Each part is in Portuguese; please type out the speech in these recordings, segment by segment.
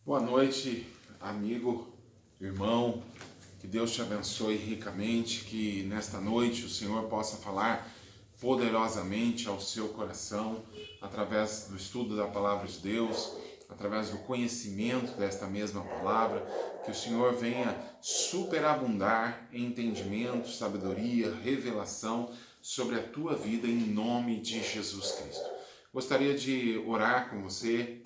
Boa noite, amigo, irmão, que Deus te abençoe ricamente, que nesta noite o Senhor possa falar poderosamente ao seu coração, através do estudo da Palavra de Deus, através do conhecimento desta mesma palavra, que o Senhor venha superabundar em entendimento, sabedoria, revelação sobre a tua vida em nome de Jesus Cristo. Gostaria de orar com você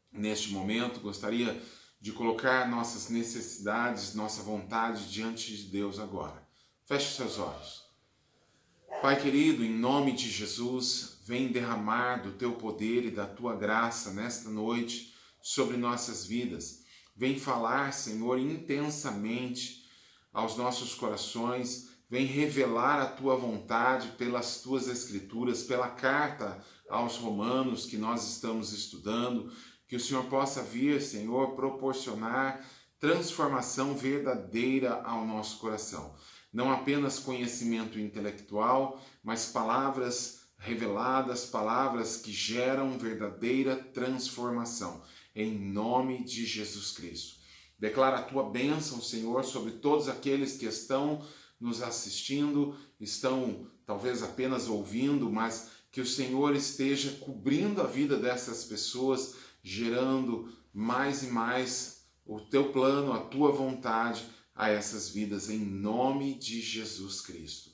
neste momento, gostaria de colocar nossas necessidades, nossa vontade diante de Deus agora. Feche seus olhos. Pai querido, em nome de Jesus, vem derramar do teu poder e da tua graça nesta noite sobre nossas vidas. Vem falar, Senhor, intensamente aos nossos corações. Vem revelar a tua vontade pelas tuas escrituras, pela carta aos Romanos que nós estamos estudando. Que o Senhor possa vir, Senhor, proporcionar transformação verdadeira ao nosso coração. Não apenas conhecimento intelectual, mas palavras reveladas, palavras que geram verdadeira transformação. Em nome de Jesus Cristo. Declara a tua bênção, Senhor, sobre todos aqueles que estão nos assistindo, estão talvez apenas ouvindo, mas que o Senhor esteja cobrindo a vida dessas pessoas, gerando mais e mais o teu plano, a tua vontade a essas vidas, em nome de Jesus Cristo.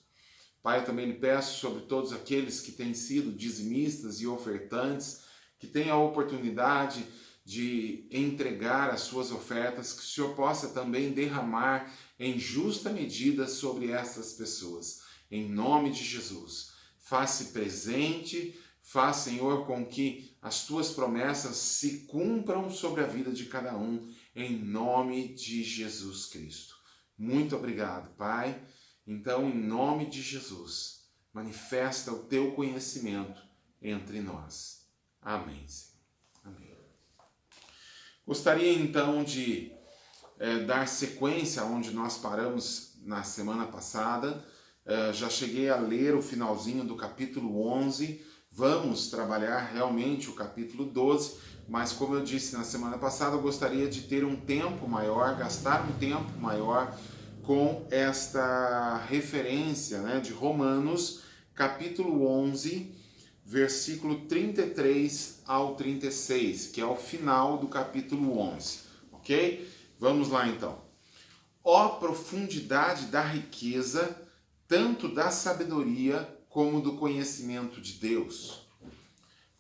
Pai, eu também lhe peço sobre todos aqueles que têm sido dizimistas e ofertantes, que têm a oportunidade de entregar as suas ofertas, que o Senhor possa também derramar em justa medida sobre essas pessoas. Em nome de Jesus, faça presente, faz, Senhor, com que as tuas promessas se cumpram sobre a vida de cada um, em nome de Jesus Cristo. Muito obrigado, Pai. Então, em nome de Jesus, manifesta o teu conhecimento entre nós. Amém, Senhor. Amém. Gostaria então de dar sequência onde nós paramos na semana passada. Já cheguei a ler o finalzinho do capítulo 11. Vamos trabalhar realmente o capítulo 12, mas como eu disse na semana passada, eu gostaria de ter um tempo maior, gastar um tempo maior com esta referência, de Romanos, capítulo 11, versículo 33 ao 36, que é o final do capítulo 11, ok? Vamos lá então. Ó profundidade da riqueza, tanto da sabedoria como do conhecimento de Deus.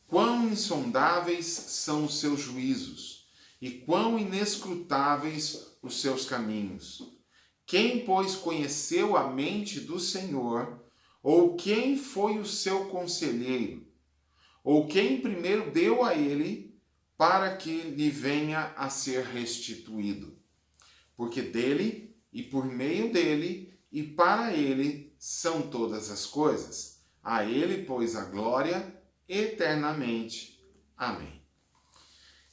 Quão insondáveis são os seus juízos, e quão inescrutáveis os seus caminhos. Quem, pois, conheceu a mente do Senhor, ou quem foi o seu conselheiro, ou quem primeiro deu a ele, para que lhe venha a ser restituído? Porque dele, e por meio dele, e para ele são todas as coisas. A ele, pois, a glória eternamente. Amém.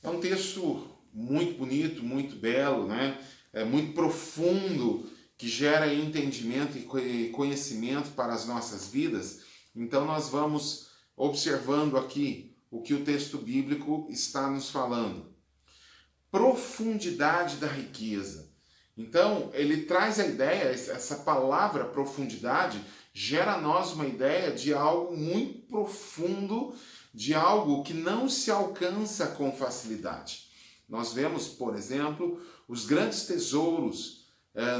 É um texto muito bonito, muito belo, É muito profundo, que gera entendimento e conhecimento para as nossas vidas. Então nós vamos observando aqui o que o texto bíblico está nos falando. Profundidade da riqueza. Então, ele traz a ideia, essa palavra profundidade gera a nós uma ideia de algo muito profundo, de algo que não se alcança com facilidade. Nós vemos, por exemplo, os grandes tesouros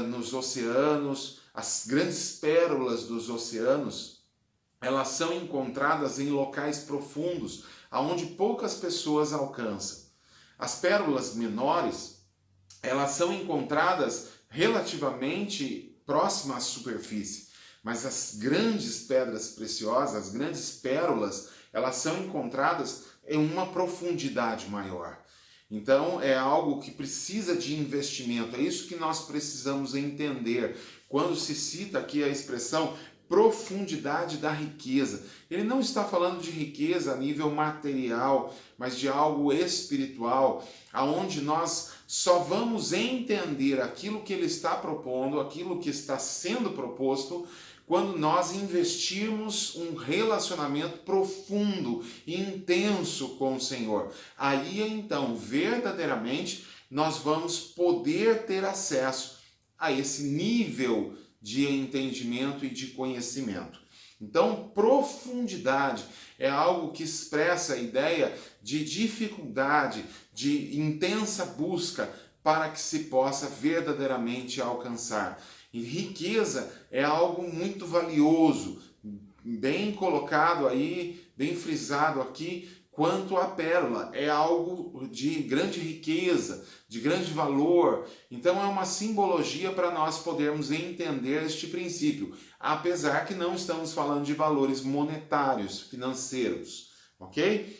nos oceanos, as grandes pérolas dos oceanos, elas são encontradas em locais profundos, aonde poucas pessoas alcançam. As pérolas menores, elas são encontradas relativamente próximas à superfície, mas as grandes pedras preciosas, as grandes pérolas, elas são encontradas em uma profundidade maior. Então é algo que precisa de investimento, é isso que nós precisamos entender quando se cita aqui a expressão profundidade da riqueza. Ele não está falando de riqueza a nível material, mas de algo espiritual, aonde nós só vamos entender aquilo que ele está propondo, aquilo que está sendo proposto, quando nós investirmos um relacionamento profundo e intenso com o Senhor. Aí então, verdadeiramente, nós vamos poder ter acesso a esse nível de entendimento e de conhecimento. Então, profundidade é algo que expressa a ideia de dificuldade, de intensa busca para que se possa verdadeiramente alcançar. E riqueza é algo muito valioso, bem colocado aí, bem frisado aqui, quanto a pérola. É algo de grande riqueza, de grande valor. Então é uma simbologia para nós podermos entender este princípio, apesar que não estamos falando de valores monetários, financeiros, ok?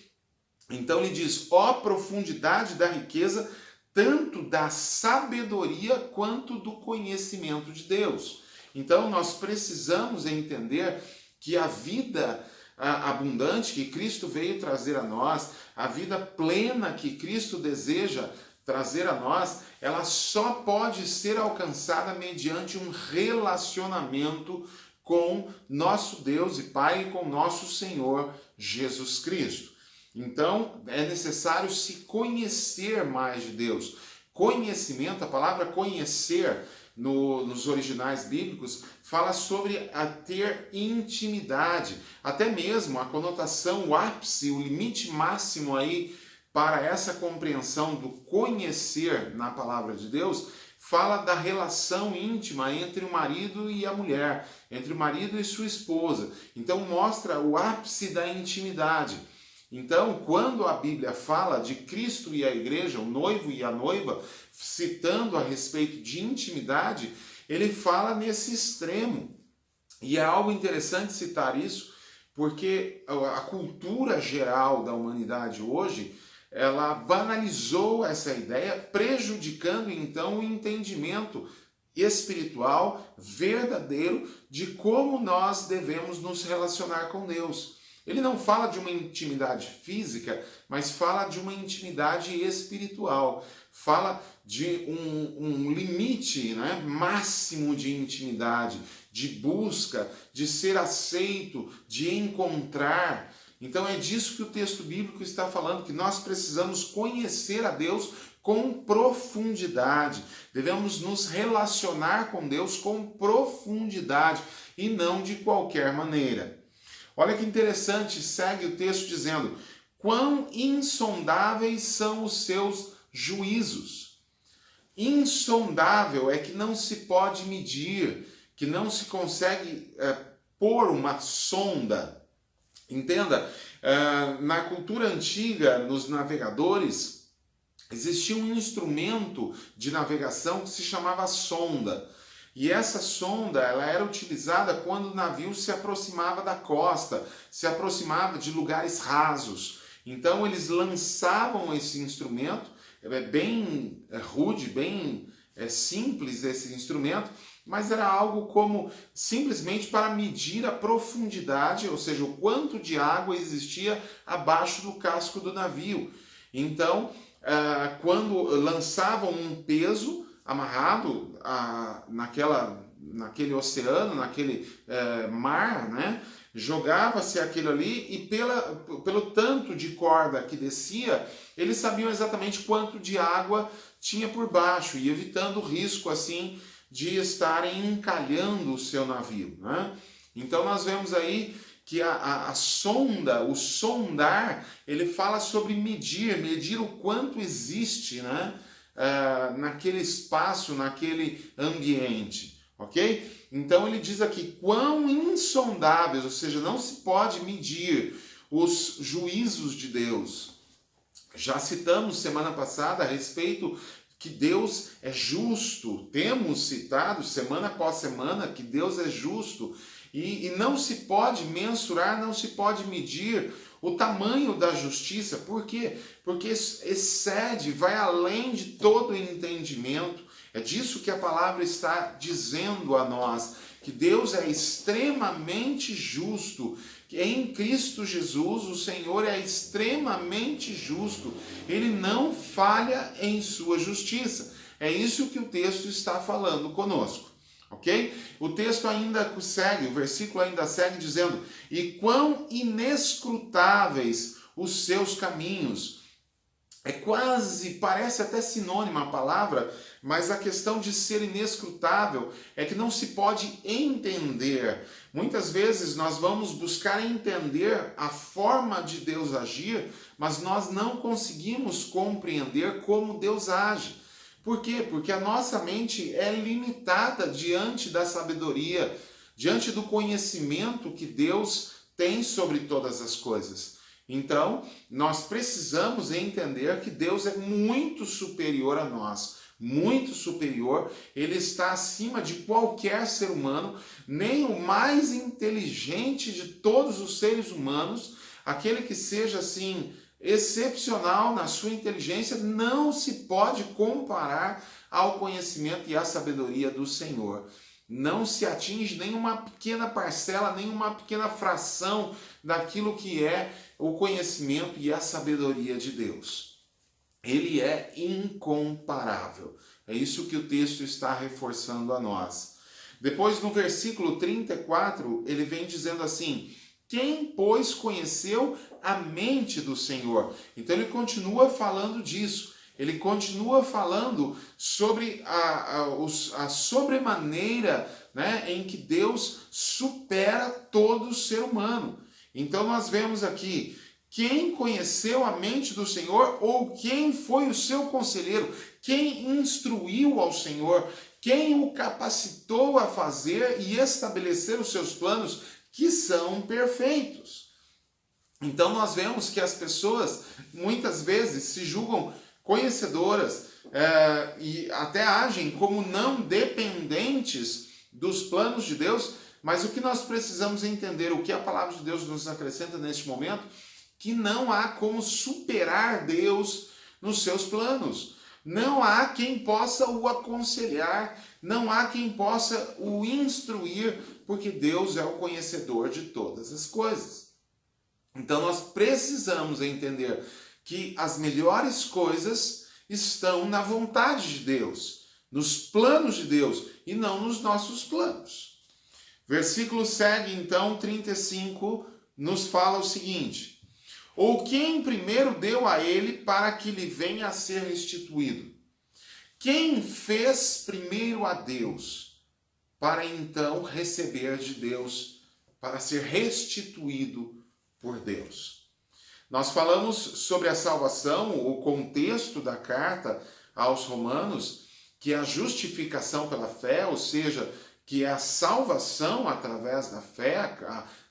Então ele diz, ó profundidade da riqueza, tanto da sabedoria quanto do conhecimento de Deus. Então nós precisamos entender que a vida abundante que Cristo veio trazer a nós, a vida plena que Cristo deseja trazer a nós, ela só pode ser alcançada mediante um relacionamento com nosso Deus e Pai e com nosso Senhor Jesus Cristo. Então, é necessário se conhecer mais de Deus. Conhecimento, a palavra conhecer nos originais bíblicos fala sobre a ter intimidade, até mesmo a conotação, o ápice, o limite máximo aí para essa compreensão do conhecer na palavra de Deus, fala da relação íntima entre o marido e a mulher, entre o marido e sua esposa. Então mostra o ápice da intimidade. Então, quando a Bíblia fala de Cristo e a igreja, o noivo e a noiva, citando a respeito de intimidade, ele fala nesse extremo. E é algo interessante citar isso, porque a cultura geral da humanidade hoje, ela banalizou essa ideia, prejudicando então o entendimento espiritual verdadeiro de como nós devemos nos relacionar com Deus. Ele não fala de uma intimidade física, mas fala de uma intimidade espiritual. Fala de um limite, né, máximo de intimidade, de busca, de ser aceito, de encontrar. Então é disso que o texto bíblico está falando, que nós precisamos conhecer a Deus com profundidade. Devemos nos relacionar com Deus com profundidade e não de qualquer maneira. Olha que interessante, segue o texto dizendo, quão insondáveis são os seus juízos. Insondável é que não se pode medir, que não se consegue pôr uma sonda. Entenda, na cultura antiga, nos navegadores, existia um instrumento de navegação que se chamava sonda. E essa sonda, ela era utilizada quando o navio se aproximava da costa, se aproximava de lugares rasos. Então eles lançavam esse instrumento, bem rude, bem simples esse instrumento, mas era algo como simplesmente para medir a profundidade, ou seja, o quanto de água existia abaixo do casco do navio. Então, quando lançavam um peso amarrado naquele oceano, naquele mar, né? Jogava-se aquilo ali e pelo tanto de corda que descia, eles sabiam exatamente quanto de água tinha por baixo e evitando o risco assim de estarem encalhando o seu navio, né? Então nós vemos aí que a sonda, o sondar, ele fala sobre medir o quanto existe, né? Naquele espaço, naquele ambiente, ok? Então ele diz aqui, quão insondáveis, ou seja, não se pode medir os juízos de Deus. Já citamos semana passada a respeito que Deus é justo, temos citado semana após semana que Deus é justo e não se pode mensurar, não se pode medir o tamanho da justiça. Por quê? Porque excede, vai além de todo entendimento. É disso que a palavra está dizendo a nós, que Deus é extremamente justo, que em Cristo Jesus o Senhor é extremamente justo, Ele não falha em sua justiça. É isso que o texto está falando conosco, ok? O texto ainda segue, o versículo ainda segue dizendo: e quão inescrutáveis os seus caminhos. É quase, parece até sinônima a palavra, mas a questão de ser inescrutável é que não se pode entender. Muitas vezes nós vamos buscar entender a forma de Deus agir, mas nós não conseguimos compreender como Deus age. Por quê? Porque a nossa mente é limitada diante da sabedoria, diante do conhecimento que Deus tem sobre todas as coisas. Então, nós precisamos entender que Deus é muito superior a nós, muito superior. Ele está acima de qualquer ser humano, nem o mais inteligente de todos os seres humanos, aquele que seja assim excepcional na sua inteligência, não se pode comparar ao conhecimento e à sabedoria do Senhor. Não se atinge nenhuma pequena parcela, nenhuma pequena fração daquilo que é o conhecimento e a sabedoria de Deus. Ele é incomparável. É isso que o texto está reforçando a nós. Depois, no versículo 34, ele vem dizendo assim: quem, pois, conheceu a mente do Senhor? Então ele continua falando disso. Ele continua falando sobre a sobremaneira, né, em que Deus supera todo ser humano. Então nós vemos aqui: quem conheceu a mente do Senhor, ou quem foi o seu conselheiro, quem instruiu ao Senhor, quem o capacitou a fazer e estabelecer os seus planos, que são perfeitos. Então nós vemos que as pessoas muitas vezes se julgam conhecedoras e até agem como não dependentes dos planos de Deus, mas o que nós precisamos entender, o que a palavra de Deus nos acrescenta neste momento, que não há como superar Deus nos seus planos. Não há quem possa o aconselhar, não há quem possa o instruir, porque Deus é o conhecedor de todas as coisas. Então nós precisamos entender que as melhores coisas estão na vontade de Deus, nos planos de Deus e não nos nossos planos. Versículo segue então, 35, nos fala o seguinte: ou quem primeiro deu a ele para que lhe venha a ser restituído? Quem fez primeiro a Deus para então receber de Deus, para ser restituído por Deus? Nós falamos sobre a salvação, o contexto da carta aos Romanos, que é a justificação pela fé, ou seja, que é a salvação através da fé,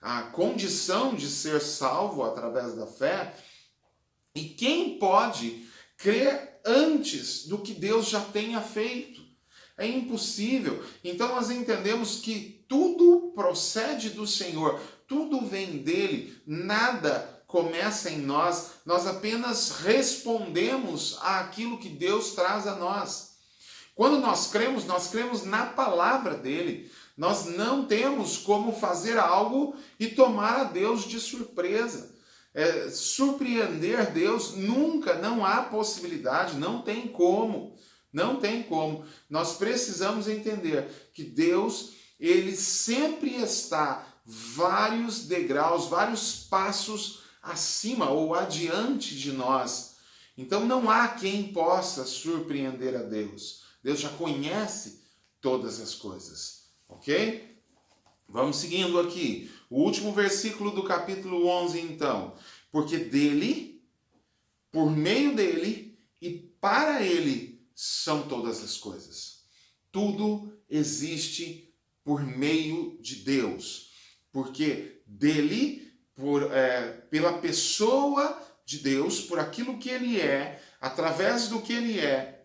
a condição de ser salvo através da fé. E quem pode crer antes do que Deus já tenha feito? É impossível. Então nós entendemos que tudo procede do Senhor, tudo vem dele, nada começa em nós, nós apenas respondemos àquilo que Deus traz a nós. Quando nós cremos na palavra dele. Nós não temos como fazer algo e tomar a Deus de surpresa. Surpreender Deus nunca, não há possibilidade, não tem como. Não tem como. Nós precisamos entender que Deus, ele sempre está vários degraus, vários passos acima ou adiante de nós. Então não há quem possa surpreender a Deus. Deus já conhece todas as coisas, ok? Vamos seguindo aqui. O último versículo do capítulo 11, então. Porque dele, por meio dele e para ele são todas as coisas. Tudo existe por meio de Deus. Porque dele, pela pessoa de Deus, por aquilo que ele é, através do que ele é,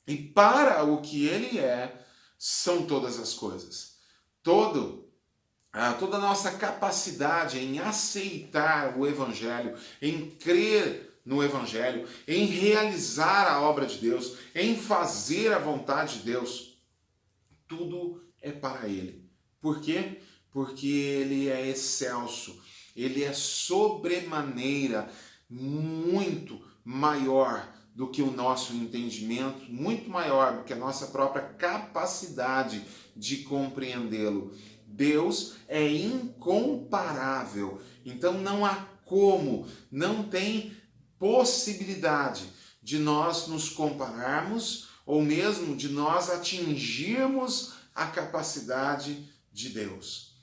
e para o que ele é, são todas as coisas. Toda a nossa capacidade em aceitar o Evangelho, em crer no Evangelho, em realizar a obra de Deus, em fazer a vontade de Deus, tudo é para ele. Por quê? Porque ele é excelso, ele é sobremaneira muito maior do que o nosso entendimento, muito maior do que a nossa própria capacidade de compreendê-lo. Deus é incomparável, então não há como, não tem possibilidade de nós nos compararmos ou mesmo de nós atingirmos a capacidade de Deus.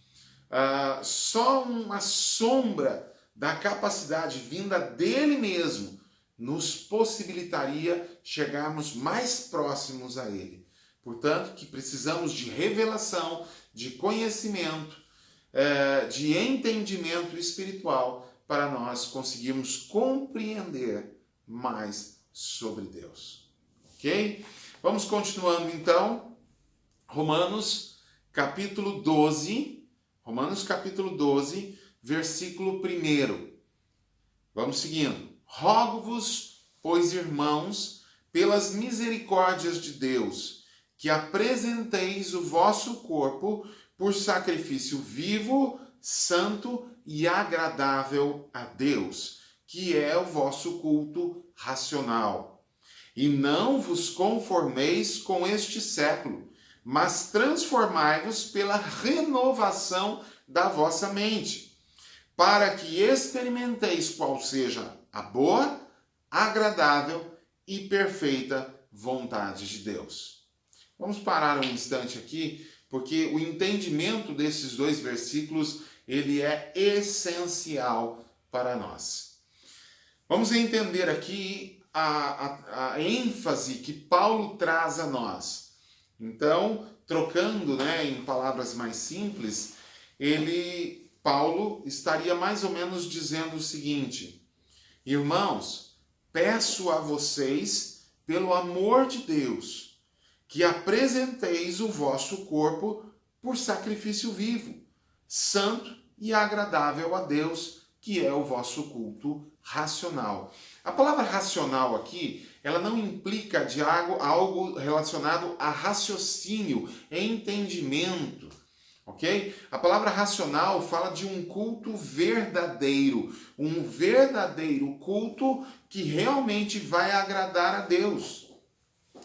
Só uma sombra da capacidade vinda dele mesmo nos possibilitaria chegarmos mais próximos a ele. Portanto, que precisamos de revelação, de conhecimento, de entendimento espiritual para nós conseguirmos compreender mais sobre Deus. Ok? Vamos continuando então. Romanos capítulo 12, versículo 1. Vamos seguindo. Rogo-vos, pois, irmãos, pelas misericórdias de Deus, que apresenteis o vosso corpo por sacrifício vivo, santo e agradável a Deus, que é o vosso culto racional. E não vos conformeis com este século, mas transformai-vos pela renovação da vossa mente, para que experimenteis qual seja a boa, agradável e perfeita vontade de Deus. Vamos parar um instante aqui, porque o entendimento desses dois versículos, ele é essencial para nós. Vamos entender aqui a ênfase que Paulo traz a nós. Então, trocando, em palavras mais simples, Paulo estaria mais ou menos dizendo o seguinte: irmãos, peço a vocês, pelo amor de Deus, que apresenteis o vosso corpo por sacrifício vivo, santo e agradável a Deus, que é o vosso culto racional. A palavra racional aqui, ela não implica de algo relacionado a raciocínio, entendimento, ok? A palavra racional fala de um culto verdadeiro, um verdadeiro culto que realmente vai agradar a Deus.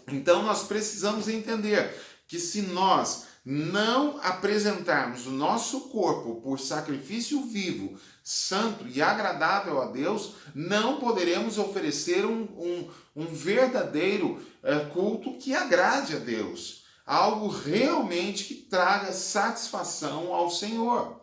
Então nós precisamos entender que se nós não apresentarmos o nosso corpo por sacrifício vivo, santo e agradável a Deus, não poderemos oferecer um verdadeiro culto que agrade a Deus. Algo realmente que traga satisfação ao Senhor.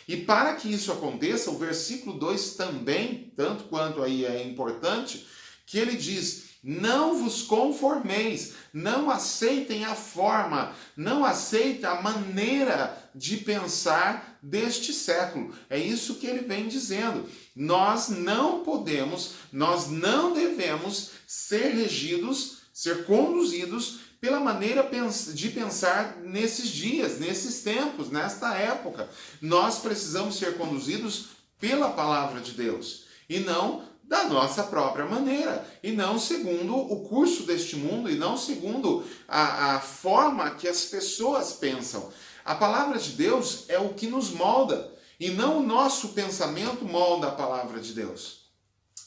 E para que isso aconteça, o versículo 2 também, tanto quanto aí é importante, que ele diz: não vos conformeis, não aceitem a forma, não aceitem a maneira de pensar deste século. É isso que ele vem dizendo. Nós não podemos, nós não devemos ser regidos, ser conduzidos pela maneira de pensar nesses dias, nesses tempos, nesta época. Nós precisamos ser conduzidos pela palavra de Deus e não da nossa própria maneira, e não segundo o curso deste mundo, e não segundo a forma que as pessoas pensam. A palavra de Deus é o que nos molda, e não o nosso pensamento molda a palavra de Deus.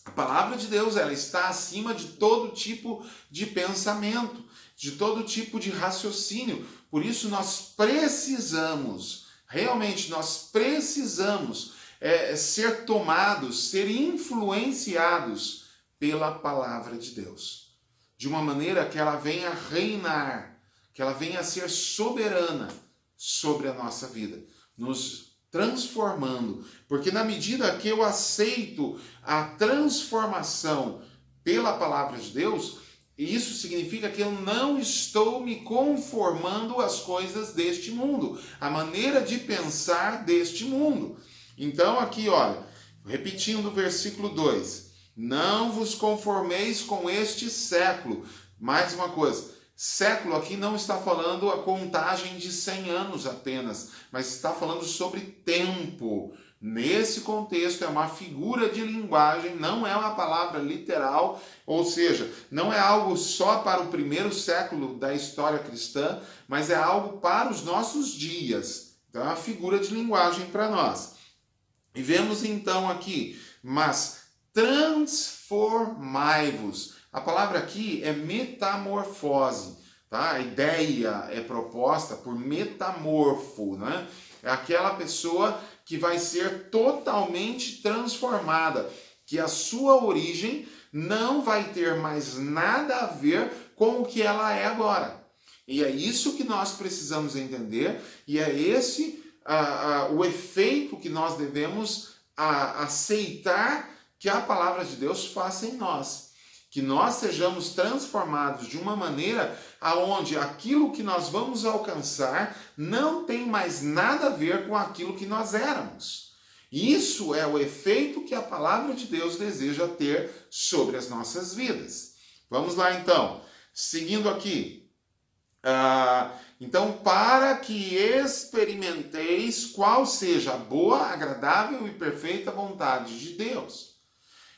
A palavra de Deus, ela está acima de todo tipo de pensamento, de todo tipo de raciocínio. Por isso nós precisamos, realmente nós precisamos ser tomados, ser influenciados pela palavra de Deus. De uma maneira que ela venha reinar, que ela venha a ser soberana sobre a nossa vida, nos transformando. Porque na medida que eu aceito a transformação pela palavra de Deus, isso significa que eu não estou me conformando às coisas deste mundo, à maneira de pensar deste mundo. Então aqui, olha, repetindo o versículo 2, não vos conformeis com este século. Mais uma coisa, século aqui não está falando a contagem de 100 anos apenas, mas está falando sobre tempo. Nesse contexto é uma figura de linguagem, não é uma palavra literal, ou seja, não é algo só para o primeiro século da história cristã, mas é algo para os nossos dias. Então é uma figura de linguagem para nós. E vemos então aqui, mas transformai-vos. A palavra aqui é metamorfose, tá? A ideia é proposta por metamorfo, né? É aquela pessoa que vai ser totalmente transformada, que a sua origem não vai ter mais nada a ver com o que ela é agora. E é isso que nós precisamos entender, e é esse o efeito que nós devemos aceitar que a palavra de Deus faça em nós. Que nós sejamos transformados de uma maneira aonde aquilo que nós vamos alcançar não tem mais nada a ver com aquilo que nós éramos. Isso é o efeito que a palavra de Deus deseja ter sobre as nossas vidas. Vamos lá então, seguindo aqui. Então, para que experimenteis qual seja a boa, agradável e perfeita vontade de Deus.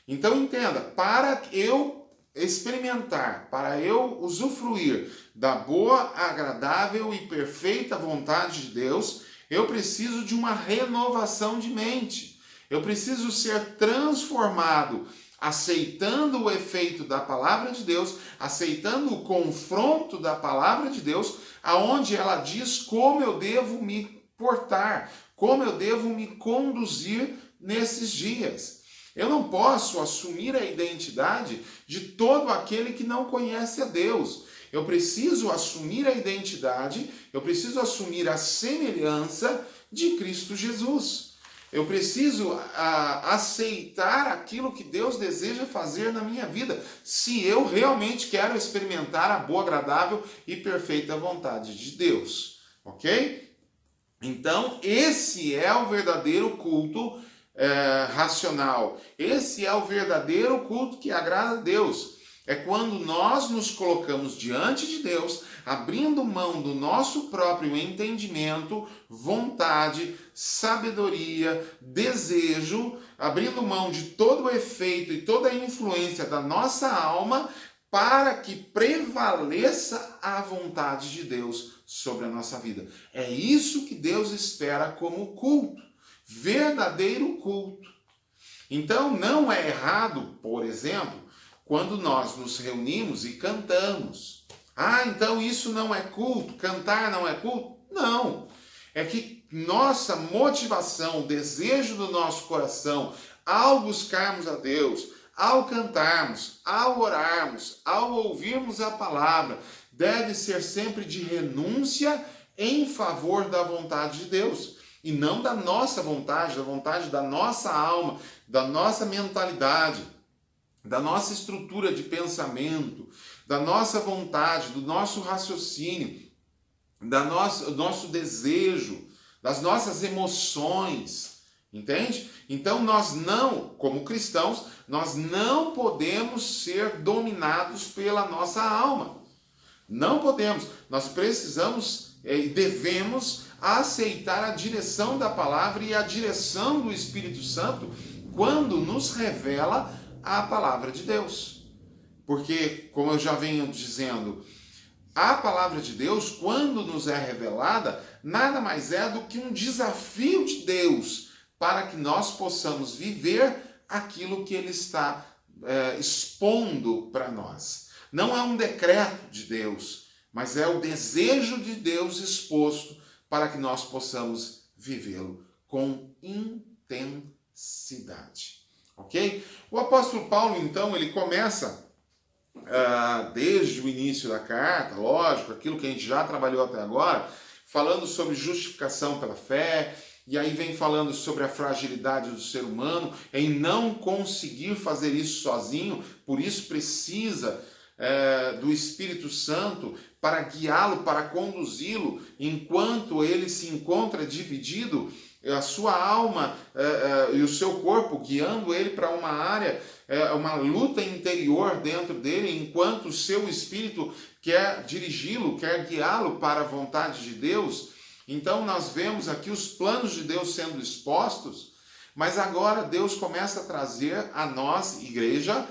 Então, entenda, para eu experimentar, para eu usufruir da boa, agradável e perfeita vontade de Deus, eu preciso de uma renovação de mente. Eu preciso ser transformado, aceitando o efeito da palavra de Deus, aceitando o confronto da palavra de Deus, aonde ela diz como eu devo me portar, como eu devo me conduzir nesses dias. Eu não posso assumir a identidade de todo aquele que não conhece a Deus. Eu preciso assumir a identidade, eu preciso assumir a semelhança de Cristo Jesus. Eu preciso aceitar aquilo que Deus deseja fazer na minha vida, se eu realmente quero experimentar a boa, agradável e perfeita vontade de Deus. Ok? Então, esse é o verdadeiro culto racional. Esse é o verdadeiro culto que agrada a Deus. É quando nós nos colocamos diante de Deus, abrindo mão do nosso próprio entendimento, vontade, sabedoria, desejo, abrindo mão de todo o efeito e toda a influência da nossa alma, para que prevaleça a vontade de Deus sobre a nossa vida. É isso que Deus espera como culto, verdadeiro culto. Então não é errado, por exemplo, quando nós nos reunimos e cantamos. Então isso não é culto? Cantar não é culto? Não. É que nossa motivação, o desejo do nosso coração, ao buscarmos a Deus, ao cantarmos, ao orarmos, ao ouvirmos a palavra, deve ser sempre de renúncia em favor da vontade de Deus. E não da nossa vontade, da vontade da nossa alma, da nossa mentalidade, da nossa estrutura de pensamento, da nossa vontade, do nosso raciocínio, do nosso desejo, das nossas emoções, entende? Então nós não, como cristãos, nós não podemos ser dominados pela nossa alma. Não podemos. Nós precisamos e devemos aceitar a direção da palavra e a direção do Espírito Santo quando nos revela a palavra de Deus. Porque, como eu já venho dizendo, a palavra de Deus, quando nos é revelada, nada mais é do que um desafio de Deus para que nós possamos viver aquilo que Ele está expondo para nós. Não é um decreto de Deus, mas é o desejo de Deus exposto para que nós possamos vivê-lo com intensidade. Ok? O apóstolo Paulo, então, ele começa desde o início da carta, lógico, aquilo que a gente já trabalhou até agora, falando sobre justificação pela fé, e aí vem falando sobre a fragilidade do ser humano em não conseguir fazer isso sozinho, por isso precisa do Espírito Santo para guiá-lo, para conduzi-lo, enquanto ele se encontra dividido, a sua alma e o seu corpo guiando ele para uma área, uma luta interior dentro dele, enquanto o seu espírito quer dirigi-lo, quer guiá-lo para a vontade de Deus. Então nós vemos aqui os planos de Deus sendo expostos, mas agora Deus começa a trazer a nós, igreja,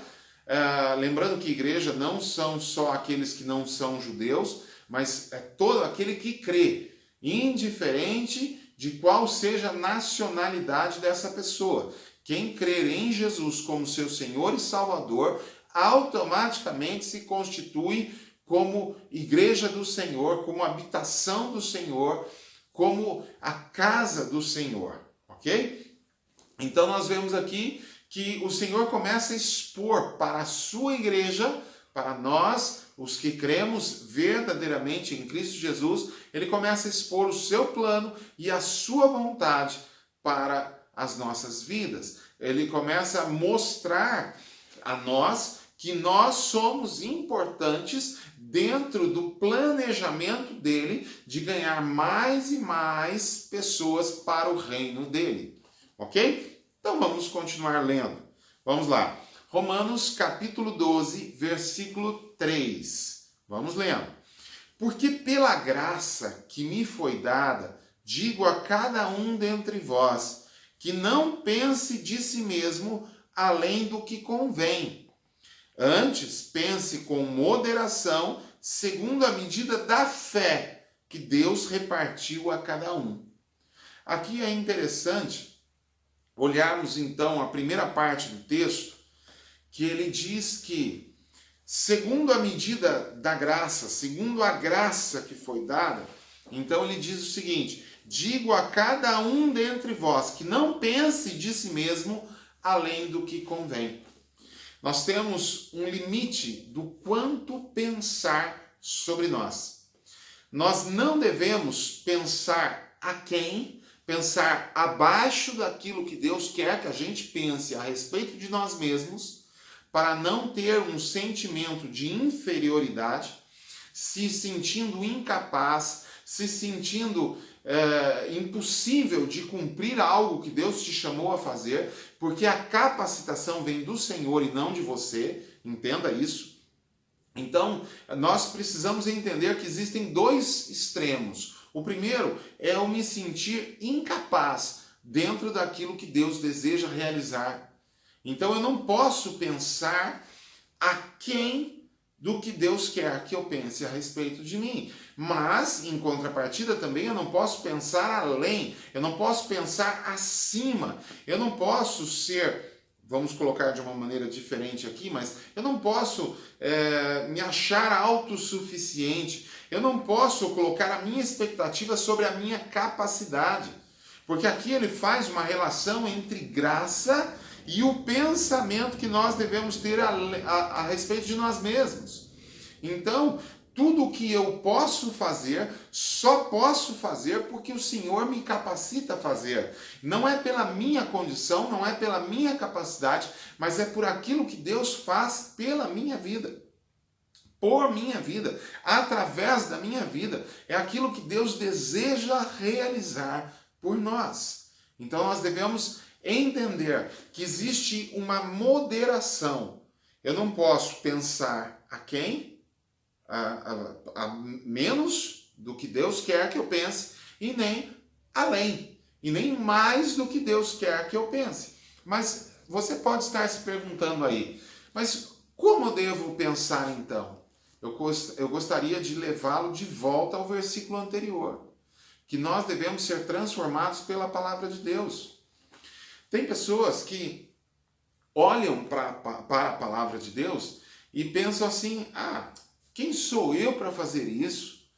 lembrando que igreja não são só aqueles que não são judeus, mas é todo aquele que crê, indiferente de qual seja a nacionalidade dessa pessoa, quem crer em Jesus como seu Senhor e Salvador, automaticamente se constitui como igreja do Senhor, como habitação do Senhor, como a casa do Senhor, ok? Então nós vemos aqui que o Senhor começa a expor para a sua igreja, para nós, os que cremos verdadeiramente em Cristo Jesus, ele começa a expor o seu plano e a sua vontade para as nossas vidas. Ele começa a mostrar a nós que nós somos importantes dentro do planejamento dele de ganhar mais e mais pessoas para o reino dele. Ok? Então vamos continuar lendo. Vamos lá. Romanos capítulo 12, versículo 3. Vamos lendo. Porque pela graça que me foi dada, digo a cada um dentre vós, que não pense de si mesmo além do que convém. Antes, pense com moderação, segundo a medida da fé que Deus repartiu a cada um. Aqui é interessante olharmos então a primeira parte do texto, que ele diz que, segundo a medida da graça, segundo a graça que foi dada, então ele diz o seguinte: digo a cada um dentre vós que não pense de si mesmo além do que convém. Nós temos um limite do quanto pensar sobre nós. Nós não devemos pensar aquém, pensar abaixo daquilo que Deus quer que a gente pense a respeito de nós mesmos, para não ter um sentimento de inferioridade, se sentindo incapaz, se sentindo impossível de cumprir algo que Deus te chamou a fazer, porque a capacitação vem do Senhor e não de você, entenda isso. Então, nós precisamos entender que existem dois extremos. O primeiro é eu me sentir incapaz dentro daquilo que Deus deseja realizar. Então eu não posso pensar aquém do que Deus quer que eu pense a respeito de mim. Mas, em contrapartida, também eu não posso pensar além, eu não posso pensar acima, eu não posso ser, vamos colocar de uma maneira diferente aqui, mas eu não posso me achar autossuficiente, eu não posso colocar a minha expectativa sobre a minha capacidade. Porque aqui ele faz uma relação entre graça e o pensamento que nós devemos ter a respeito de nós mesmos. Então, tudo o que eu posso fazer, só posso fazer porque o Senhor me capacita a fazer. Não é pela minha condição, não é pela minha capacidade, mas é por aquilo que Deus faz pela minha vida. Por minha vida, através da minha vida. É aquilo que Deus deseja realizar por nós. Então nós devemos entender que existe uma moderação. Eu não posso pensar aquém, a menos do que Deus quer que eu pense, e nem além, e nem mais do que Deus quer que eu pense. Mas você pode estar se perguntando aí, mas como eu devo pensar então? Eu gostaria de levá-lo de volta ao versículo anterior, que nós devemos ser transformados pela palavra de Deus. Tem pessoas que olham para a palavra de Deus e pensam assim: quem sou eu para fazer isso?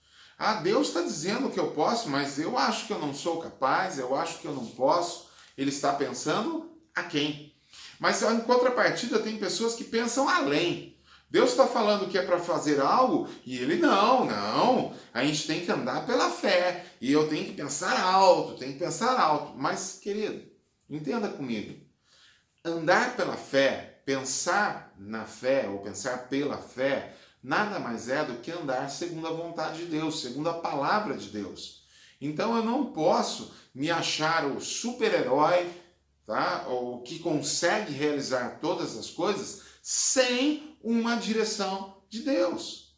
Deus está dizendo que eu posso, mas eu acho que eu não sou capaz, eu acho que eu não posso. Ele está pensando a quem? Mas em contrapartida tem pessoas que pensam além. Deus está falando que é para fazer algo e ele não, a gente tem que andar pela fé e eu tenho que pensar alto, Mas, querido, entenda comigo, andar pela fé, pensar na fé ou pensar pela fé, nada mais é do que andar segundo a vontade de Deus, segundo a palavra de Deus. Então eu não posso me achar o super-herói, tá? Ou que consegue realizar todas as coisas sem uma direção de Deus,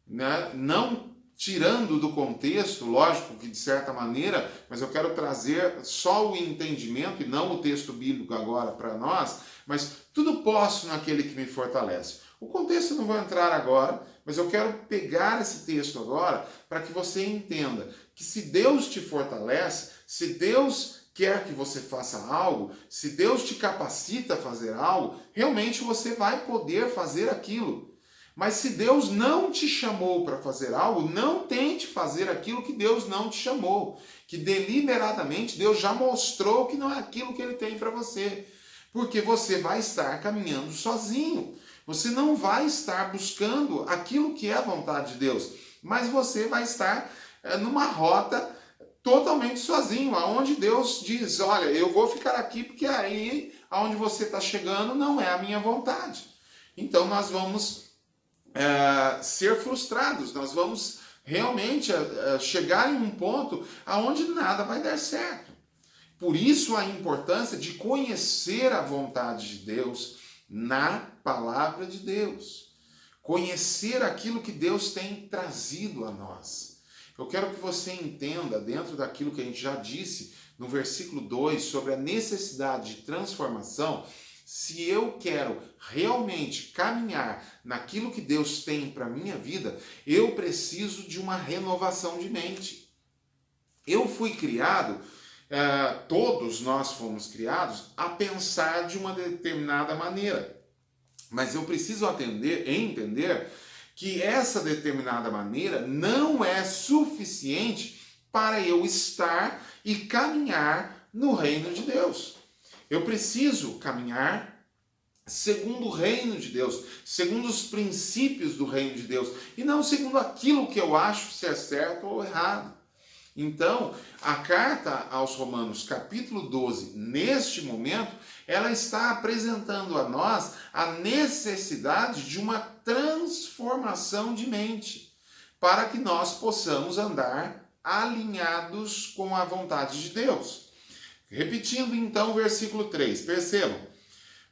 né? Não tirando do contexto, lógico que de certa maneira, mas eu quero trazer só o entendimento e não o texto bíblico agora para nós, mas tudo posso naquele que me fortalece. O contexto eu não vou entrar agora, mas eu quero pegar esse texto agora para que você entenda que se Deus te fortalece, se Deus quer que você faça algo, se Deus te capacita a fazer algo, realmente você vai poder fazer aquilo. Mas se Deus não te chamou para fazer algo, não tente fazer aquilo que Deus não te chamou. Que deliberadamente Deus já mostrou que não é aquilo que Ele tem para você. Porque você vai estar caminhando sozinho. Você não vai estar buscando aquilo que é a vontade de Deus. Mas você vai estar numa rota totalmente sozinho, aonde Deus diz, olha, eu vou ficar aqui porque aí aonde você está chegando não é a minha vontade. Então nós vamos ser frustrados, nós vamos realmente chegar em um ponto aonde nada vai dar certo. Por isso a importância de conhecer a vontade de Deus na palavra de Deus. Conhecer aquilo que Deus tem trazido a nós. Eu quero que você entenda, dentro daquilo que a gente já disse no versículo 2, sobre a necessidade de transformação. Se eu quero realmente caminhar naquilo que Deus tem para a minha vida, eu preciso de uma renovação de mente. Eu fui criado, todos nós fomos criados a pensar de uma determinada maneira. Mas eu preciso entender que essa determinada maneira não é suficiente para eu estar e caminhar no reino de Deus. Eu preciso caminhar segundo o reino de Deus, segundo os princípios do reino de Deus, e não segundo aquilo que eu acho ser certo ou errado. Então, a carta aos Romanos, capítulo 12, neste momento, ela está apresentando a nós a necessidade de uma transformação de mente, para que nós possamos andar alinhados com a vontade de Deus. Repetindo então o versículo 3, percebam.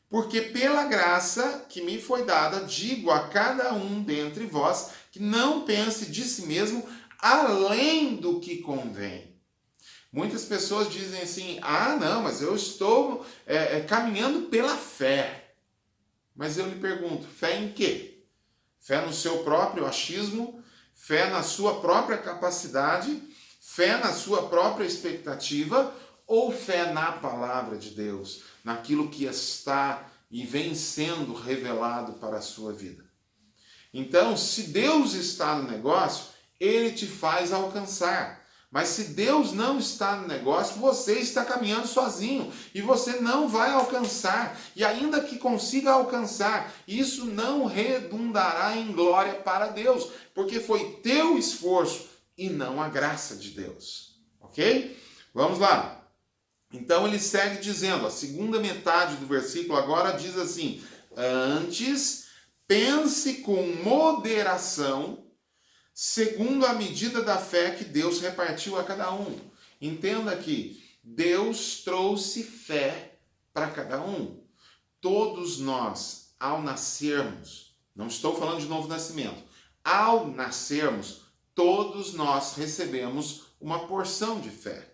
Porque pela graça que me foi dada, digo a cada um dentre vós que não pense de si mesmo além do que convém. Muitas pessoas dizem assim, não, mas eu estou caminhando pela fé. Mas eu lhe pergunto, fé em quê? Fé no seu próprio achismo? Fé na sua própria capacidade? Fé na sua própria expectativa? Ou fé na palavra de Deus? Naquilo que está e vem sendo revelado para a sua vida? Então, se Deus está no negócio, Ele te faz alcançar. Mas se Deus não está no negócio, você está caminhando sozinho e você não vai alcançar. E ainda que consiga alcançar, isso não redundará em glória para Deus, porque foi teu esforço e não a graça de Deus. Ok? Vamos lá. Então ele segue dizendo, a segunda metade do versículo agora diz assim, antes pense com moderação, segundo a medida da fé que Deus repartiu a cada um. Entenda que Deus trouxe fé para cada um. Todos nós, ao nascermos, não estou falando de novo nascimento, ao nascermos, todos nós recebemos uma porção de fé,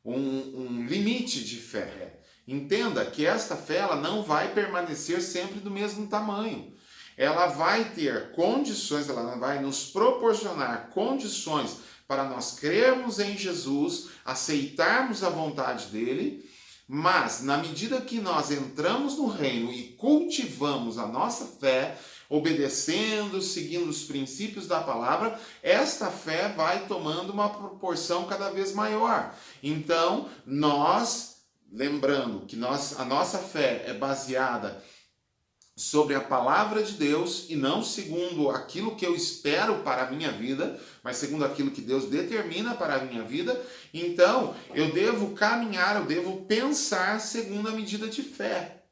um limite de fé. Entenda que esta fé ela não vai permanecer sempre do mesmo tamanho. Ela vai ter condições, ela vai nos proporcionar condições para nós crermos em Jesus, aceitarmos a vontade dele, mas na medida que nós entramos no reino e cultivamos a nossa fé, obedecendo, seguindo os princípios da palavra, esta fé vai tomando uma proporção cada vez maior. Então, lembrando que a nossa fé é baseada sobre a palavra de Deus e não segundo aquilo que eu espero para a minha vida, mas segundo aquilo que Deus determina para a minha vida, então eu devo caminhar, eu devo pensar segundo a medida de fé.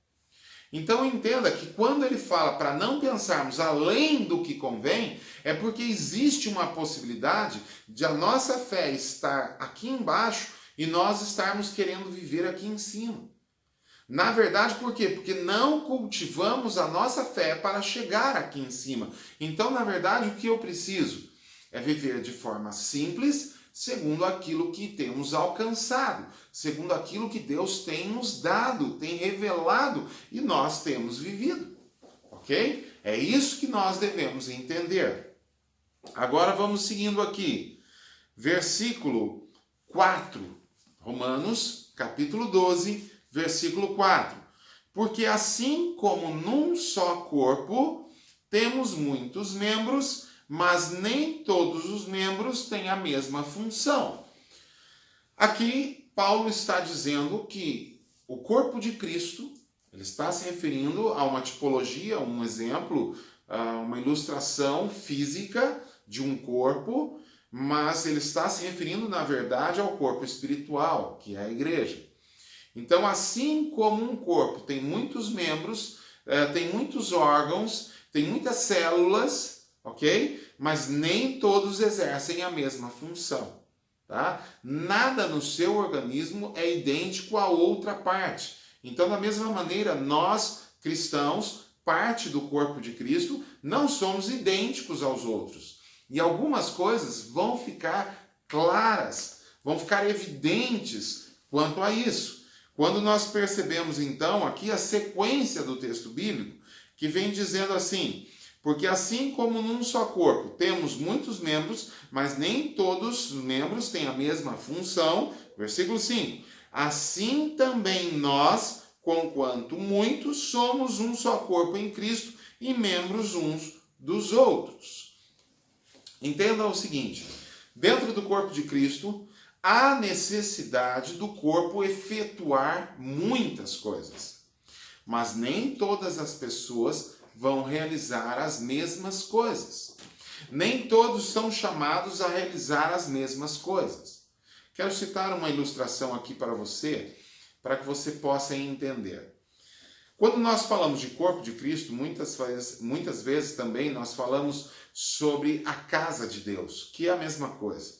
Então entenda que quando ele fala para não pensarmos além do que convém, é porque existe uma possibilidade de a nossa fé estar aqui embaixo e nós estarmos querendo viver aqui em cima. Na verdade, por quê? Porque não cultivamos a nossa fé para chegar aqui em cima. Então, na verdade, o que eu preciso é viver de forma simples, segundo aquilo que temos alcançado, segundo aquilo que Deus tem nos dado, tem revelado e nós temos vivido. Ok? É isso que nós devemos entender. Agora vamos seguindo aqui. Versículo 4, Romanos capítulo 12, versículo 4. Porque assim como num só corpo temos muitos membros, mas nem todos os membros têm a mesma função. Aqui, Paulo está dizendo que o corpo de Cristo, ele está se referindo a uma tipologia, um exemplo, uma ilustração física de um corpo, mas ele está se referindo, na verdade, ao corpo espiritual, que é a igreja. Então, assim como um corpo tem muitos membros, tem muitos órgãos, tem muitas células, ok? Mas nem todos exercem a mesma função, tá? Nada no seu organismo é idêntico à outra parte. Então, da mesma maneira, nós, cristãos, parte do corpo de Cristo, não somos idênticos aos outros. E algumas coisas vão ficar claras, vão ficar evidentes quanto a isso. Quando nós percebemos, então, aqui a sequência do texto bíblico, que vem dizendo assim: porque assim como num só corpo temos muitos membros, mas nem todos os membros têm a mesma função. Versículo 5. Assim também nós, conquanto muitos, somos um só corpo em Cristo e membros uns dos outros. Entenda o seguinte: dentro do corpo de Cristo, há necessidade do corpo efetuar muitas coisas, mas nem todas as pessoas vão realizar as mesmas coisas. Nem todos são chamados a realizar as mesmas coisas. Quero citar uma ilustração aqui para você, para que você possa entender. Quando nós falamos de corpo de Cristo, muitas vezes também nós falamos sobre a casa de Deus, que é a mesma coisa.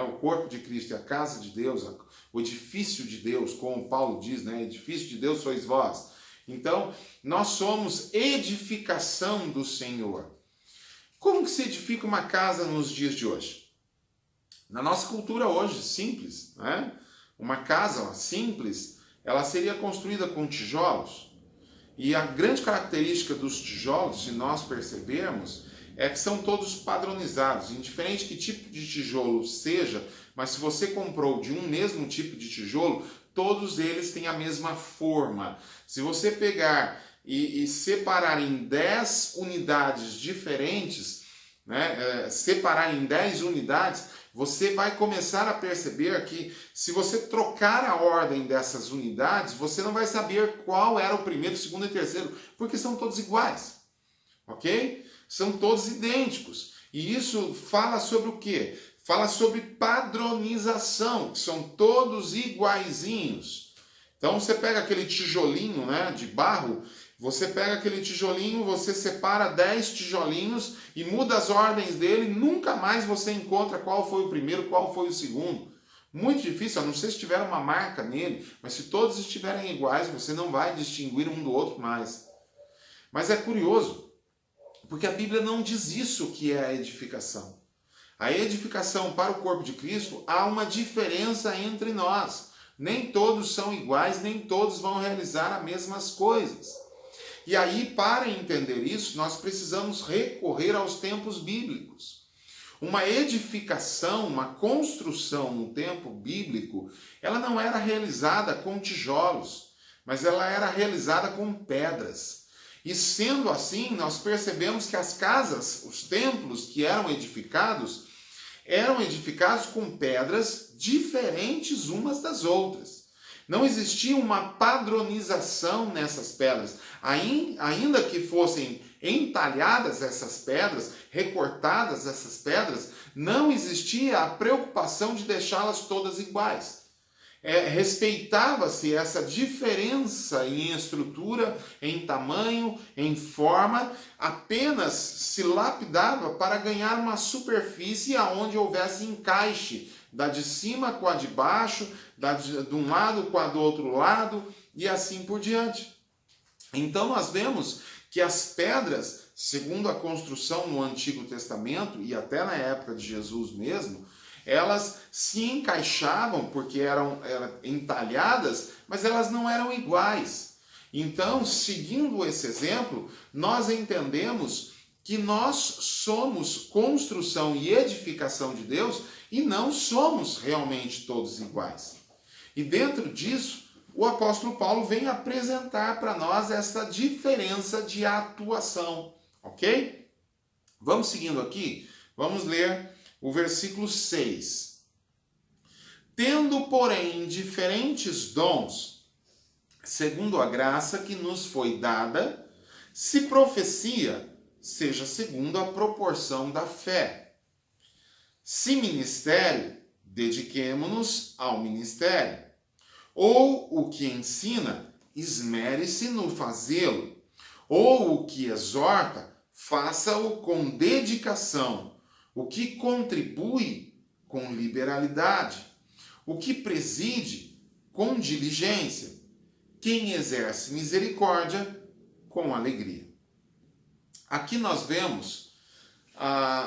O corpo de Cristo é a casa de Deus, o edifício de Deus, como Paulo diz, né? Edifício de Deus sois vós. Então, nós somos edificação do Senhor. Como que se edifica uma casa nos dias de hoje? Na nossa cultura hoje, simples, né? Uma casa simples, ela seria construída com tijolos. E a grande característica dos tijolos, se nós percebermos, é que são todos padronizados, indiferente que tipo de tijolo seja, mas se você comprou de um mesmo tipo de tijolo, todos eles têm a mesma forma. Se você pegar e separar em 10 unidades diferentes, né, separar em 10 unidades, você vai começar a perceber que se você trocar a ordem dessas unidades, você não vai saber qual era o primeiro, o segundo e o terceiro, porque são todos iguais, ok? São todos idênticos. E isso fala sobre o quê? Fala sobre padronização, que são todos iguaizinhos. Então você pega aquele tijolinho, né, de barro, você pega aquele tijolinho, você separa 10 tijolinhos e muda as ordens dele, nunca mais você encontra qual foi o primeiro, qual foi o segundo. Muito difícil, a não ser se tiver uma marca nele, mas se todos estiverem iguais, você não vai distinguir um do outro mais. Mas é curioso, porque a Bíblia não diz isso que é a edificação. A edificação para o corpo de Cristo, há uma diferença entre nós. Nem todos são iguais, nem todos vão realizar as mesmas coisas. E aí, para entender isso, nós precisamos recorrer aos tempos bíblicos. Uma edificação, uma construção no tempo bíblico, ela não era realizada com tijolos, mas ela era realizada com pedras. E sendo assim, nós percebemos que as casas, os templos que eram edificados com pedras diferentes umas das outras. Não existia uma padronização nessas pedras. Ainda que fossem entalhadas essas pedras, recortadas essas pedras, não existia a preocupação de deixá-las todas iguais. Respeitava-se essa diferença em estrutura, em tamanho, em forma, apenas se lapidava para ganhar uma superfície onde houvesse encaixe, da de cima com a de baixo, de um lado com a do outro lado, e assim por diante. Então nós vemos que as pedras, segundo a construção no Antigo Testamento, e até na época de Jesus mesmo, elas se encaixavam porque eram entalhadas, mas elas não eram iguais. Então, seguindo esse exemplo, nós entendemos que nós somos construção e edificação de Deus e não somos realmente todos iguais. E dentro disso, o apóstolo Paulo vem apresentar para nós essa diferença de atuação, ok? Vamos seguindo aqui, vamos ler o versículo 6. Tendo, porém, diferentes dons, segundo a graça que nos foi dada, se profecia, seja segundo a proporção da fé. Se ministério, dediquemo-nos ao ministério. Ou o que ensina, esmere-se no fazê-lo. Ou o que exorta, faça-o com dedicação. O que contribui, com liberalidade. O que preside, com diligência. Quem exerce misericórdia, com alegria. Aqui nós vemos,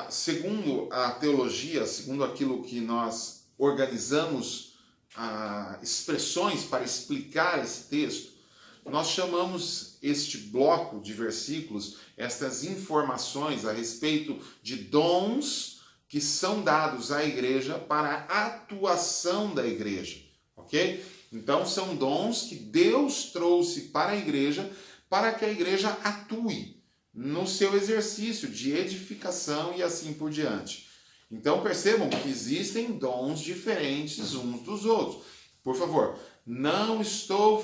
segundo a teologia, segundo aquilo que nós organizamos, expressões para explicar esse texto, nós chamamos este bloco de versículos, estas informações a respeito de dons que são dados à igreja para a atuação da igreja, ok? Então são dons que Deus trouxe para a igreja para que a igreja atue no seu exercício de edificação e assim por diante. Então percebam que existem dons diferentes uns dos outros. Por favor, não estou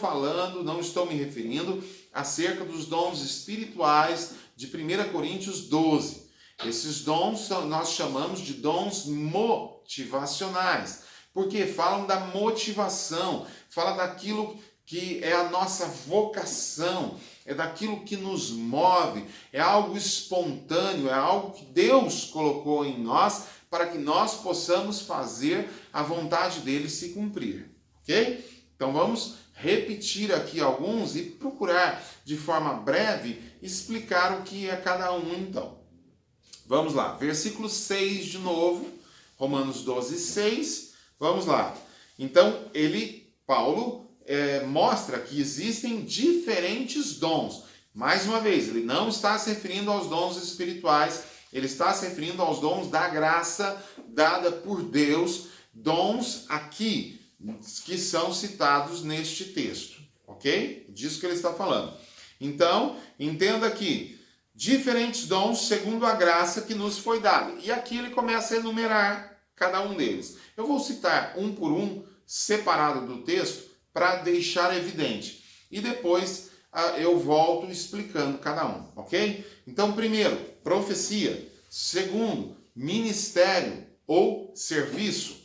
me referindo acerca dos dons espirituais de 1 Coríntios 12. Esses dons nós chamamos de dons motivacionais, porque falam da motivação, fala daquilo que é a nossa vocação, é daquilo que nos move, é algo espontâneo, é algo que Deus colocou em nós para que nós possamos fazer a vontade dele se cumprir, ok? Então vamos repetir aqui alguns e procurar de forma breve explicar o que é cada um então. Vamos lá, versículo 6 de novo, Romanos 12, 6, vamos lá. Então Paulo mostra que existem diferentes dons. Mais uma vez, ele não está se referindo aos dons espirituais, ele está se referindo aos dons da graça dada por Deus, dons aqui que são citados neste texto, ok? Disso que ele está falando. Então, entenda aqui, diferentes dons segundo a graça que nos foi dada. E aqui ele começa a enumerar cada um deles. Eu vou citar um por um, separado do texto, para deixar evidente. E depois eu volto explicando cada um, ok? Então, primeiro, profecia. Segundo, ministério ou serviço.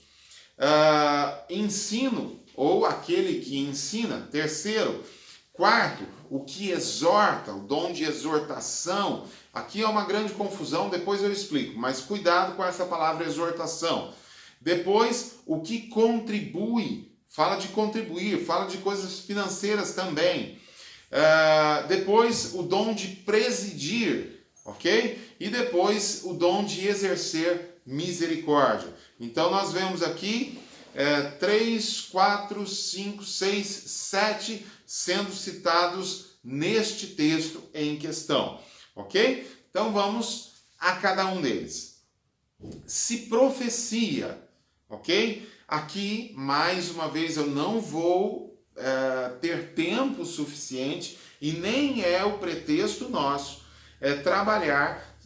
Ensino, ou aquele que ensina. Terceiro. Quarto, o que exorta, o dom de exortação. Aqui é uma grande confusão, depois eu explico, mas cuidado com essa palavra exortação. Depois, o que contribui. Fala de contribuir, fala de coisas financeiras também. Depois, o dom de presidir, ok? E depois, o dom de exercer misericórdia. Então, nós vemos aqui 3, 4, 5, 6, 7 sendo citados neste texto em questão, ok? Então, vamos a cada um deles. Se profecia, ok? Aqui, mais uma vez, eu não vou ter tempo suficiente e nem é o pretexto nosso trabalhar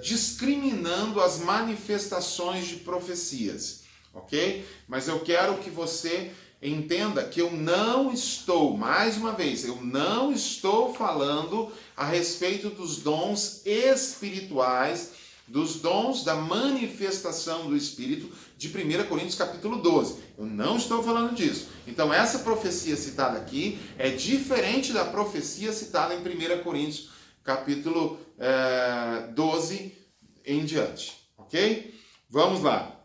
discriminando as manifestações de profecias, ok? Mas eu quero que você entenda que eu não estou, mais uma vez, eu não estou falando a respeito dos dons espirituais, dos dons da manifestação do Espírito de 1 Coríntios capítulo 12. Eu não estou falando disso. Então essa profecia citada aqui é diferente da profecia citada em 1 Coríntios capítulo 12 em diante. Ok? Vamos lá.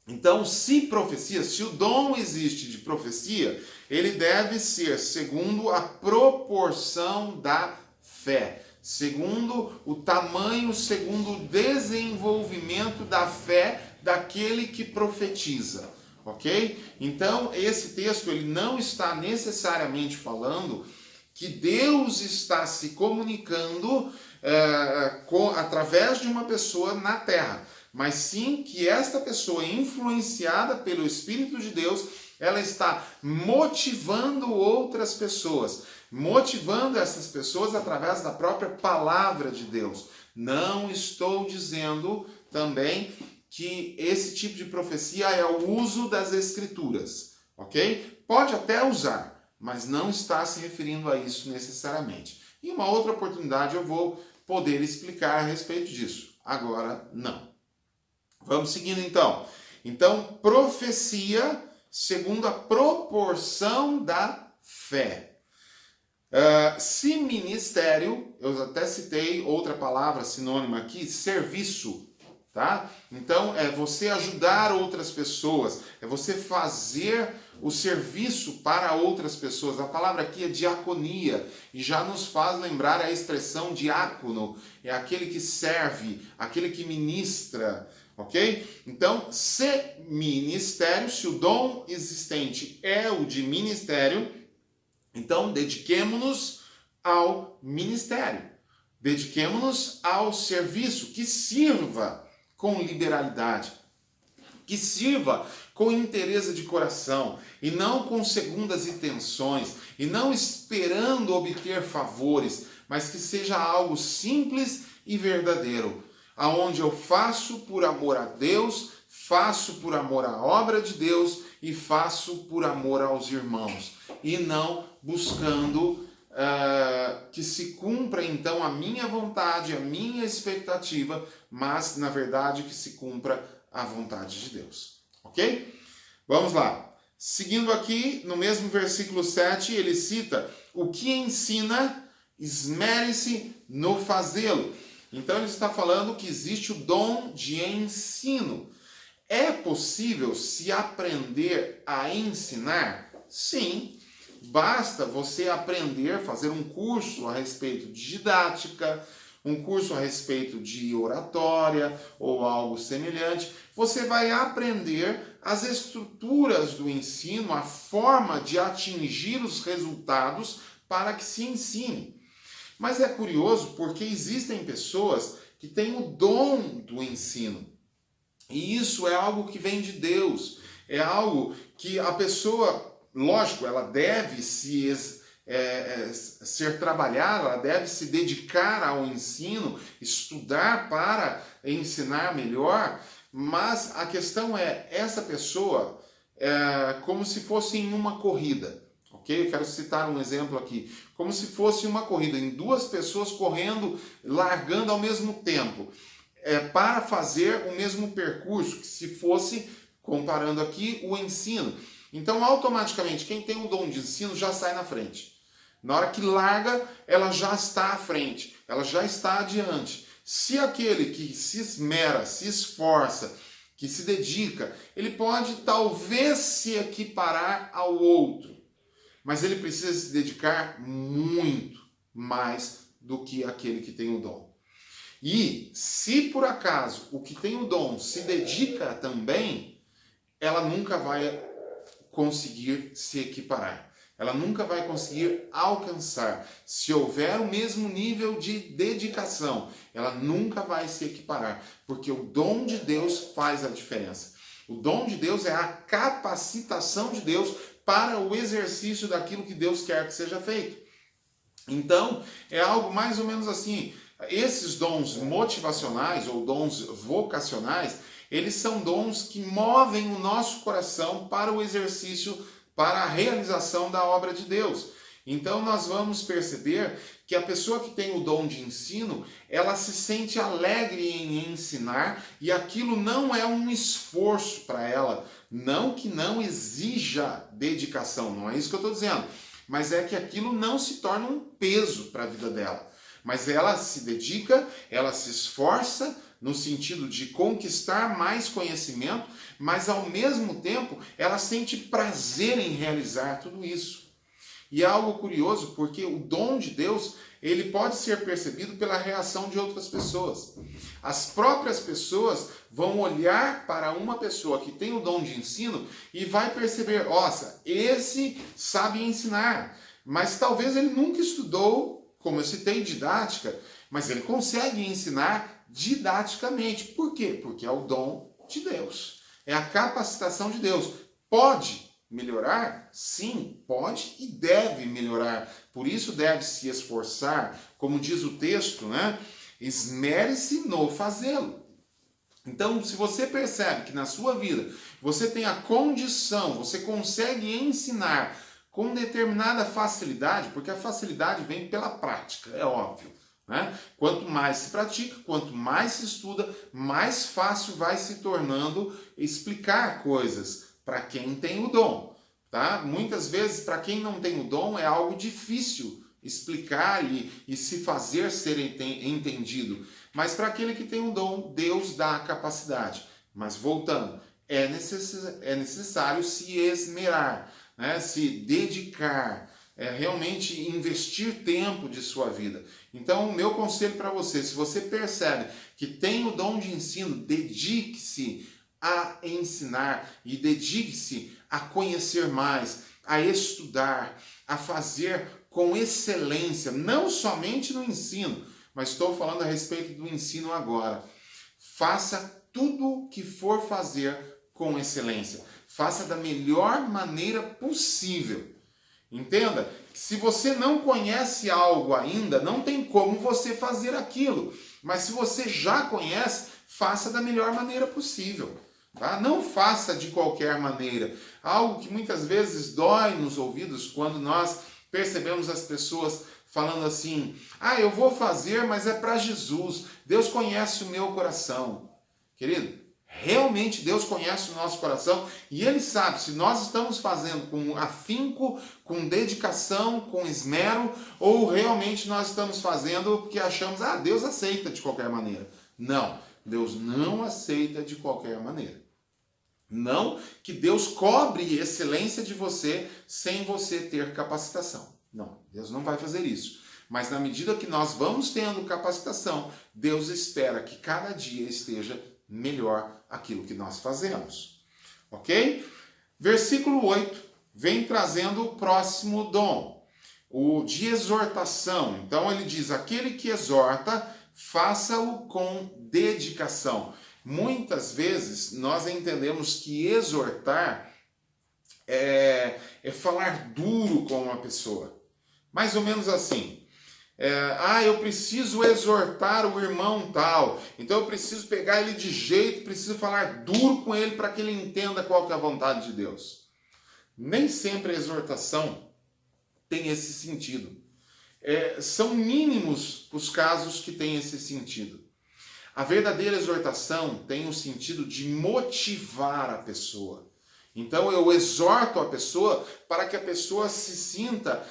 Então, se profecia, se o dom existe de profecia, ele deve ser segundo a proporção da fé. Segundo o tamanho, segundo o desenvolvimento da fé daquele que profetiza, ok? Então, esse texto ele não está necessariamente falando que Deus está se comunicando através de uma pessoa na terra, mas sim que esta pessoa, influenciada pelo Espírito de Deus, ela está motivando outras pessoas, motivando essas pessoas através da própria palavra de Deus. Não estou dizendo também que esse tipo de profecia é o uso das escrituras, ok? Pode até usar, mas não está se referindo a isso necessariamente. Em uma outra oportunidade eu vou poder explicar a respeito disso. Agora, não. Vamos seguindo então. Então, profecia segundo a proporção da fé. Se ministério, eu até citei outra palavra sinônima aqui, serviço. Tá? Então, é você ajudar outras pessoas, é você fazer o serviço para outras pessoas. A palavra aqui é diaconia e já nos faz lembrar a expressão diácono, é aquele que serve, aquele que ministra, ok? Então, se ministério, se o dom existente é o de ministério, então dediquemo-nos ao ministério, dediquemo-nos ao serviço que sirva com liberalidade, que sirva com interesse de coração e não com segundas intenções e não esperando obter favores, mas que seja algo simples e verdadeiro, aonde eu faço por amor a Deus, faço por amor à obra de Deus e faço por amor aos irmãos e não buscando que se cumpra então a minha vontade, a minha expectativa, mas na verdade que se cumpra a vontade de Deus, ok? Vamos lá, seguindo aqui no mesmo versículo 7, ele cita: o que ensina, esmere-se no fazê-lo. Então ele está falando que existe o dom de ensino. É possível se aprender a ensinar? Sim. Basta você aprender, fazer um curso a respeito de didática, um curso a respeito de oratória ou algo semelhante. Você vai aprender as estruturas do ensino, a forma de atingir os resultados para que se ensine. Mas é curioso porque existem pessoas que têm o dom do ensino. E isso é algo que vem de Deus. É algo que a pessoa, lógico, ela deve ser trabalhada, ela deve se dedicar ao ensino, estudar para ensinar melhor, mas a questão é, essa pessoa como se fosse em uma corrida, ok? Eu quero citar um exemplo aqui, como se fosse uma corrida, em duas pessoas correndo, largando ao mesmo tempo, para fazer o mesmo percurso, que se fosse, comparando aqui, o ensino. Então, automaticamente, quem tem o dom de ensino já sai na frente. Na hora que larga, ela já está à frente, ela já está adiante. Se aquele que se esmera, se esforça, que se dedica, ele pode talvez se equiparar ao outro, mas ele precisa se dedicar muito mais do que aquele que tem o dom. E se por acaso o que tem o dom se dedica também, ela nunca vai conseguir se equiparar. Ela nunca vai conseguir alcançar. Se houver o mesmo nível de dedicação, ela nunca vai se equiparar, porque o dom de Deus faz a diferença. O dom de Deus é a capacitação de Deus para o exercício daquilo que Deus quer que seja feito. Então, é algo mais ou menos assim. Esses dons motivacionais ou dons vocacionais, eles são dons que movem o nosso coração para o exercício, para a realização da obra de Deus. Então nós vamos perceber que a pessoa que tem o dom de ensino, ela se sente alegre em ensinar e aquilo não é um esforço para ela, não que não exija dedicação, não é isso que eu estou dizendo, mas é que aquilo não se torna um peso para a vida dela. Mas ela se dedica, ela se esforça no sentido de conquistar mais conhecimento, mas ao mesmo tempo ela sente prazer em realizar tudo isso. E é algo curioso porque o dom de Deus, ele pode ser percebido pela reação de outras pessoas. As próprias pessoas vão olhar para uma pessoa que tem o dom de ensino e vai perceber, nossa, esse sabe ensinar, mas talvez ele nunca estudou, como eu citei, didática, mas ele consegue ensinar didaticamente. Por quê? Porque é o dom de Deus. É a capacitação de Deus. Pode melhorar? Sim, pode e deve melhorar. Por isso deve se esforçar, como diz o texto, né? Esmere-se no fazê-lo. Então, se você percebe que na sua vida você tem a condição, você consegue ensinar com determinada facilidade, porque a facilidade vem pela prática, é óbvio, né? Quanto mais se pratica, quanto mais se estuda, mais fácil vai se tornando explicar coisas para quem tem o dom, tá? Muitas vezes, para quem não tem o dom, é algo difícil explicar e se fazer ser entendido. Mas para aquele que tem o dom, Deus dá a capacidade. Mas voltando, é necessário se esmerar, né? Se dedicar, realmente investir tempo de sua vida. Então, o meu conselho para você, se você percebe que tem o dom de ensino, dedique-se a ensinar e dedique-se a conhecer mais, a estudar, a fazer com excelência, não somente no ensino, mas estou falando a respeito do ensino agora. Faça tudo o que for fazer com excelência. Faça da melhor maneira possível. Entenda que se você não conhece algo ainda, não tem como você fazer aquilo. Mas se você já conhece, faça da melhor maneira possível. Tá? Não faça de qualquer maneira. Algo que muitas vezes dói nos ouvidos quando nós percebemos as pessoas falando assim: ah, eu vou fazer, mas é para Jesus. Deus conhece o meu coração. Querido, realmente Deus conhece o nosso coração e Ele sabe se nós estamos fazendo com afinco, com dedicação, com esmero, ou realmente nós estamos fazendo porque achamos, ah, Deus aceita de qualquer maneira. Não, Deus não aceita de qualquer maneira. Não que Deus cobre excelência de você sem você ter capacitação. Não, Deus não vai fazer isso. Mas na medida que nós vamos tendo capacitação, Deus espera que cada dia esteja melhor aquilo que nós fazemos. Ok? Versículo 8 vem trazendo o próximo dom, o de exortação. Então ele diz: aquele que exorta, faça-o com dedicação. Muitas vezes nós entendemos que exortar é falar duro com uma pessoa. Mais ou menos assim. Eu preciso exortar o irmão tal, então eu preciso pegar ele de jeito, preciso falar duro com ele para que ele entenda qual que é a vontade de Deus. Nem sempre a exortação tem esse sentido. São mínimos os casos que têm esse sentido. A verdadeira exortação tem o sentido de motivar a pessoa. Então eu exorto a pessoa para que a pessoa se sinta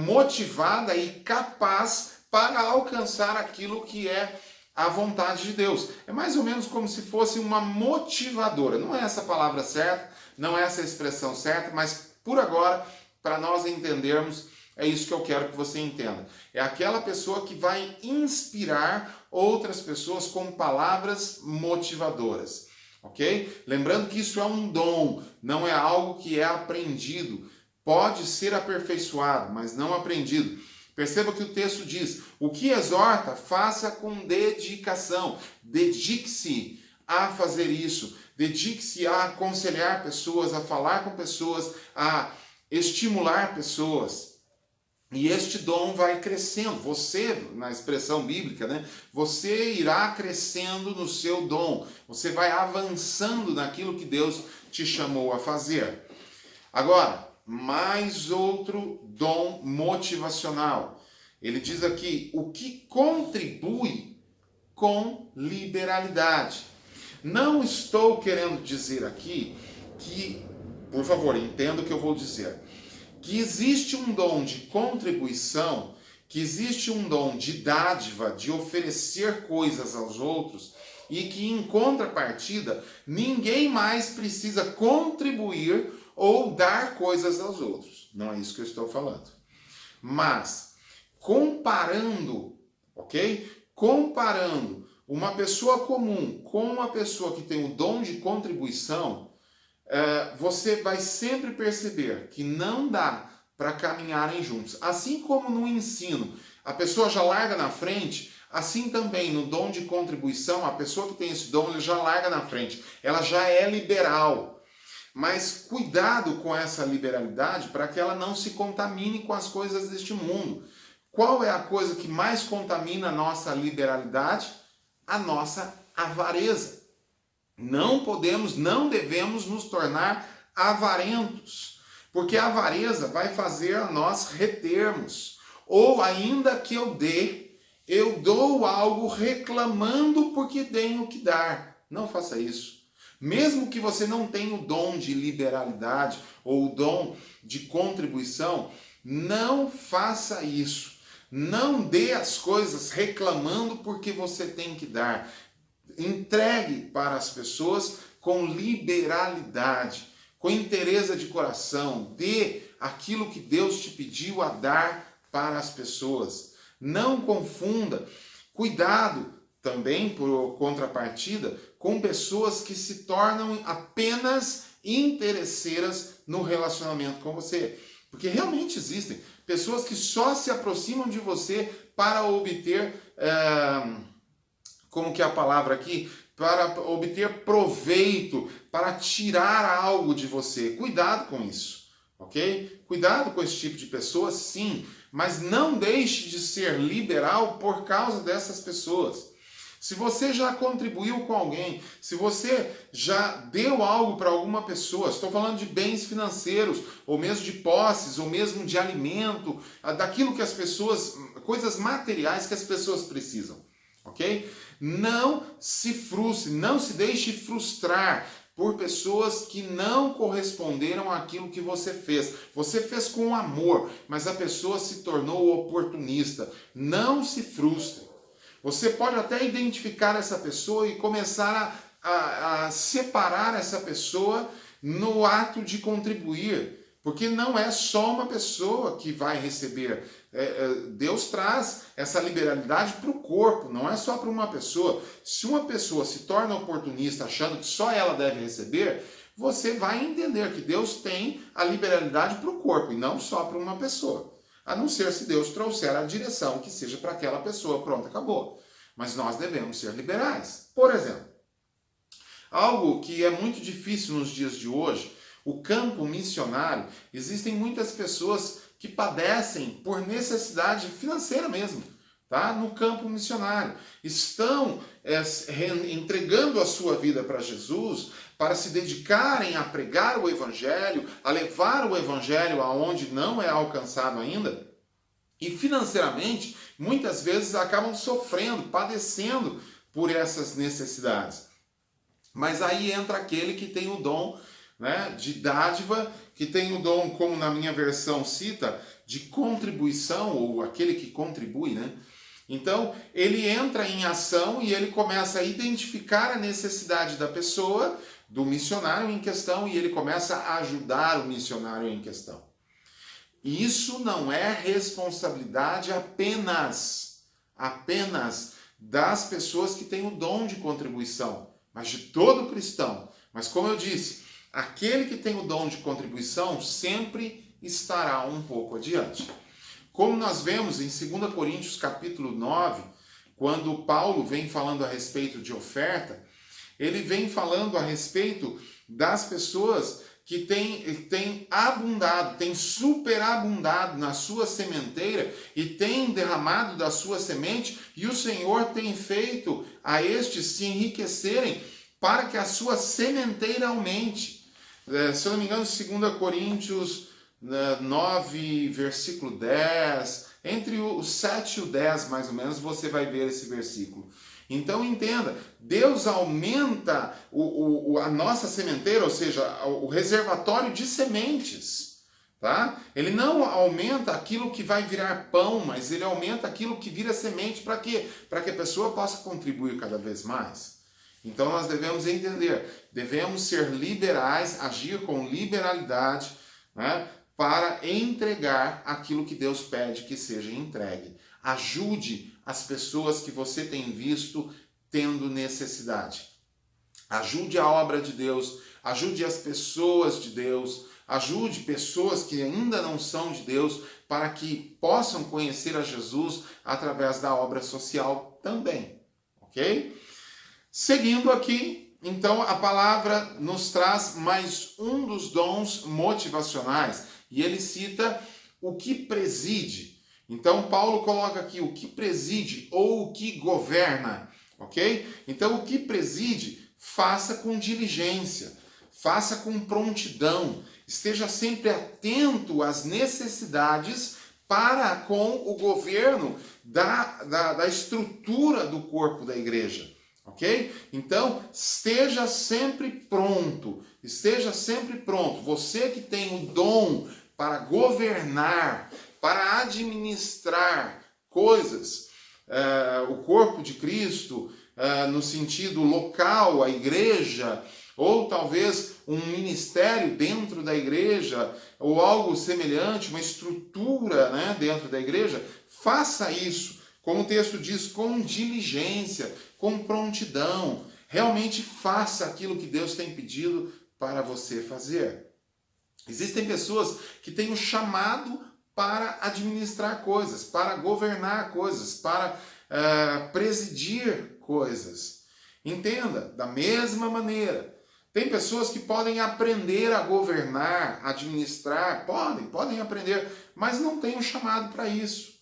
motivada e capaz para alcançar aquilo que é a vontade de Deus. É mais ou menos como se fosse uma motivadora. Não é essa a palavra certa, não é essa a expressão certa, mas por agora, para nós entendermos, é isso que eu quero que você entenda. É aquela pessoa que vai inspirar outras pessoas com palavras motivadoras. Ok? Lembrando que isso é um dom, não é algo que é aprendido. Pode ser aperfeiçoado, mas não aprendido. Perceba que o texto diz: o que exorta, faça com dedicação. Dedique-se a fazer isso. Dedique-se a aconselhar pessoas, a falar com pessoas, a estimular pessoas. E este dom vai crescendo. Você, na expressão bíblica, né? Você irá crescendo no seu dom. Você vai avançando naquilo que Deus te chamou a fazer. Agora, mais outro dom motivacional. Ele diz aqui: o que contribui com liberalidade. Não estou querendo dizer aqui que, por favor, entenda o que eu vou dizer. Que existe um dom de contribuição, que existe um dom de dádiva, de oferecer coisas aos outros, e que em contrapartida ninguém mais precisa contribuir ou dar coisas aos outros. Não é isso que eu estou falando. Mas, comparando, ok? Comparando uma pessoa comum com uma pessoa que tem o dom de contribuição, você vai sempre perceber que não dá para caminharem juntos. Assim como no ensino, a pessoa já larga na frente, assim também no dom de contribuição, a pessoa que tem esse dom, ele já larga na frente. Ela já é liberal. Mas cuidado com essa liberalidade para que ela não se contamine com as coisas deste mundo. Qual é a coisa que mais contamina a nossa liberalidade? A nossa avareza. Não devemos nos tornar avarentos, porque a avareza vai fazer a nós retermos. Ou ainda que eu dou algo reclamando porque tenho que dar. Não faça isso. Mesmo que você não tenha o dom de liberalidade ou o dom de contribuição, não faça isso. Não dê as coisas reclamando porque você tem que dar. Entregue para as pessoas com liberalidade, com inteireza de coração. Dê aquilo que Deus te pediu a dar para as pessoas. Não confunda. Cuidado também, por contrapartida, com pessoas que se tornam apenas interesseiras no relacionamento com você. Porque realmente existem pessoas que só se aproximam de você para obter, como que é a palavra aqui? Para obter proveito, para tirar algo de você. Cuidado com isso, ok? Cuidado com esse tipo de pessoas, sim, mas não deixe de ser liberal por causa dessas pessoas. Se você já contribuiu com alguém, se você já deu algo para alguma pessoa, estou falando de bens financeiros, ou mesmo de posses, ou mesmo de alimento, daquilo que as pessoas, coisas materiais que as pessoas precisam, ok? Não se frustre, não se deixe frustrar por pessoas que não corresponderam àquilo que você fez. Você fez com amor, mas a pessoa se tornou oportunista. Não se frustre. Você pode até identificar essa pessoa e começar a separar essa pessoa no ato de contribuir. Porque não é só uma pessoa que vai receber. Deus traz essa liberalidade para o corpo, não é só para uma pessoa. Se uma pessoa se torna oportunista achando que só ela deve receber, você vai entender que Deus tem a liberalidade para o corpo e não só para uma pessoa. A não ser se Deus trouxer a direção que seja para aquela pessoa. Pronto, acabou. Mas nós devemos ser liberais. Por exemplo, algo que é muito difícil nos dias de hoje, o campo missionário, existem muitas pessoas que padecem por necessidade financeira mesmo, tá? No campo missionário. Estão entregando a sua vida para Jesus para se dedicarem a pregar o Evangelho, a levar o Evangelho aonde não é alcançado ainda. E financeiramente, muitas vezes acabam sofrendo, padecendo por essas necessidades. Mas aí entra aquele que tem o dom, né, de dádiva, que tem o dom, como na minha versão cita, de contribuição, ou aquele que contribui, né? Então, ele entra em ação e ele começa a identificar a necessidade da pessoa, do missionário em questão, e ele começa a ajudar o missionário em questão. Isso não é responsabilidade apenas das pessoas que têm o dom de contribuição, mas de todo cristão. Mas como eu disse, aquele que tem o dom de contribuição sempre estará um pouco adiante. Como nós vemos em 2 Coríntios capítulo 9, quando Paulo vem falando a respeito de oferta, ele vem falando a respeito das pessoas que tem abundado, tem superabundado na sua sementeira e tem derramado da sua semente, e o Senhor tem feito a estes se enriquecerem para que a sua sementeira aumente. Se eu não me engano, 2 Coríntios 9, versículo 10, entre o 7 e o 10 mais ou menos, você vai ver esse versículo. Então entenda, Deus aumenta a nossa sementeira, ou seja, o reservatório de sementes, tá? Ele não aumenta aquilo que vai virar pão, mas ele aumenta aquilo que vira semente. Para quê? Para que a pessoa possa contribuir cada vez mais. Então nós devemos entender, devemos ser liberais, agir com liberalidade, né, para entregar aquilo que Deus pede que seja entregue. Ajude as pessoas que você tem visto tendo necessidade. Ajude a obra de Deus, ajude as pessoas de Deus, ajude pessoas que ainda não são de Deus para que possam conhecer a Jesus através da obra social também, ok? Seguindo aqui, então a palavra nos traz mais um dos dons motivacionais e ele cita o que preside. Então Paulo coloca aqui o que preside ou o que governa, ok? Então o que preside, faça com diligência, faça com prontidão, esteja sempre atento às necessidades para com o governo da estrutura do corpo da igreja. Ok? Então, esteja sempre pronto. Esteja sempre pronto. Você que tem o dom para governar, para administrar coisas, o corpo de Cristo, no sentido local, a igreja, ou talvez um ministério dentro da igreja, ou algo semelhante, uma estrutura, né, dentro da igreja, faça isso. Como o texto diz, com diligência, com prontidão. Realmente faça aquilo que Deus tem pedido para você fazer. Existem pessoas que têm um chamado para administrar coisas, para governar coisas, para presidir coisas. Entenda, da mesma maneira, tem pessoas que podem aprender a governar, administrar, podem aprender, mas não têm um chamado para isso.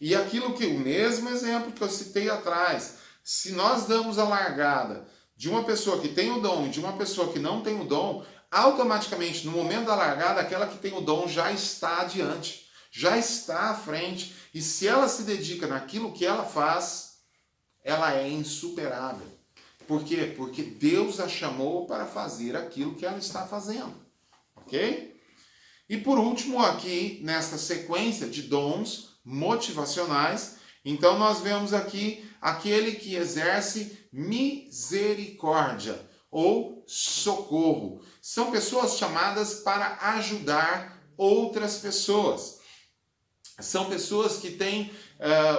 E aquilo que, o mesmo exemplo que eu citei atrás, se nós damos a largada de uma pessoa que tem o dom e de uma pessoa que não tem o dom, automaticamente, no momento da largada, aquela que tem o dom já está adiante, já está à frente. E se ela se dedica naquilo que ela faz, ela é insuperável. Por quê? Porque Deus a chamou para fazer aquilo que ela está fazendo. Ok? E por último, aqui, nesta sequência de dons motivacionais, então nós vemos aqui aquele que exerce misericórdia ou socorro. São pessoas chamadas para ajudar outras pessoas. São pessoas que têm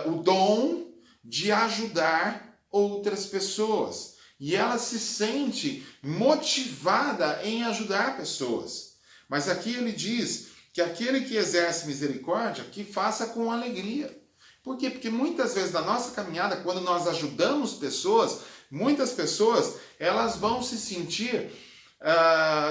o dom de ajudar outras pessoas. E ela se sente motivada em ajudar pessoas. Mas aqui ele diz que aquele que exerce misericórdia, que faça com alegria. Por quê? Porque muitas vezes na nossa caminhada, quando nós ajudamos pessoas, muitas pessoas elas vão se sentir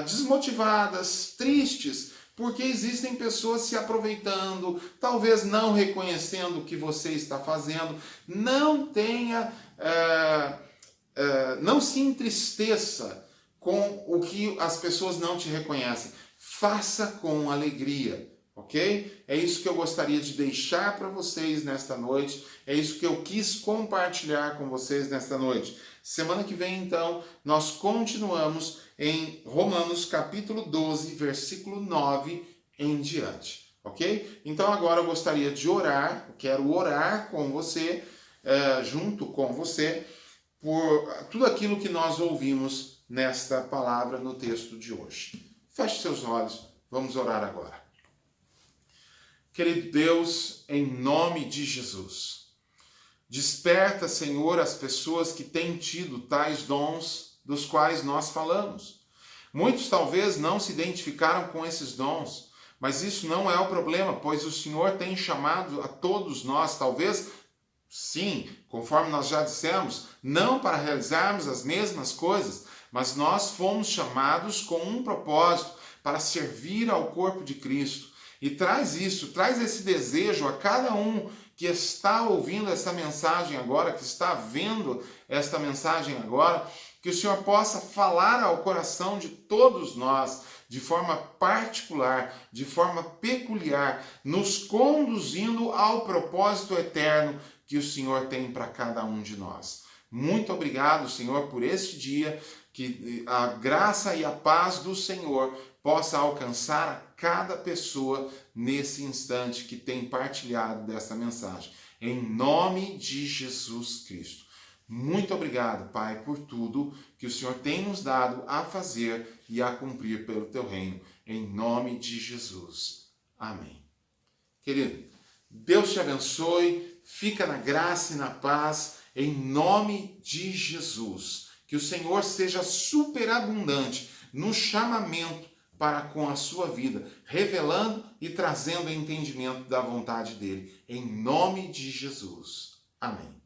desmotivadas, tristes, porque existem pessoas se aproveitando, talvez não reconhecendo o que você está fazendo. Não tenha, não se entristeça com o que as pessoas não te reconhecem. Faça com alegria, ok? É isso que eu gostaria de deixar para vocês nesta noite. É isso que eu quis compartilhar com vocês nesta noite. Semana que vem, então, nós continuamos em Romanos capítulo 12, versículo 9 em diante, ok? Então agora eu gostaria de orar, eu quero orar com você, junto com você, por tudo aquilo que nós ouvimos nesta palavra no texto de hoje. Feche seus olhos, vamos orar agora. Querido Deus, em nome de Jesus, desperta, Senhor, as pessoas que têm tido tais dons dos quais nós falamos. Muitos talvez não se identificaram com esses dons, mas isso não é o problema, pois o Senhor tem chamado a todos nós, talvez, sim, conforme nós já dissemos, não para realizarmos as mesmas coisas, mas nós fomos chamados com um propósito, para servir ao corpo de Cristo. E traz esse desejo a cada um que está ouvindo essa mensagem agora, que está vendo esta mensagem agora, que o Senhor possa falar ao coração de todos nós, de forma particular, de forma peculiar, nos conduzindo ao propósito eterno que o Senhor tem para cada um de nós. Muito obrigado, Senhor, por este dia, que a graça e a paz do Senhor possa alcançar a cada pessoa nesse instante que tem partilhado dessa mensagem. Em nome de Jesus Cristo. Muito obrigado, Pai, por tudo que o Senhor tem nos dado a fazer e a cumprir pelo Teu reino. Em nome de Jesus. Amém. Querido, Deus te abençoe, fica na graça e na paz, em nome de Jesus. Que o Senhor seja superabundante no chamamento para com a sua vida, revelando e trazendo entendimento da vontade dele. Em nome de Jesus. Amém.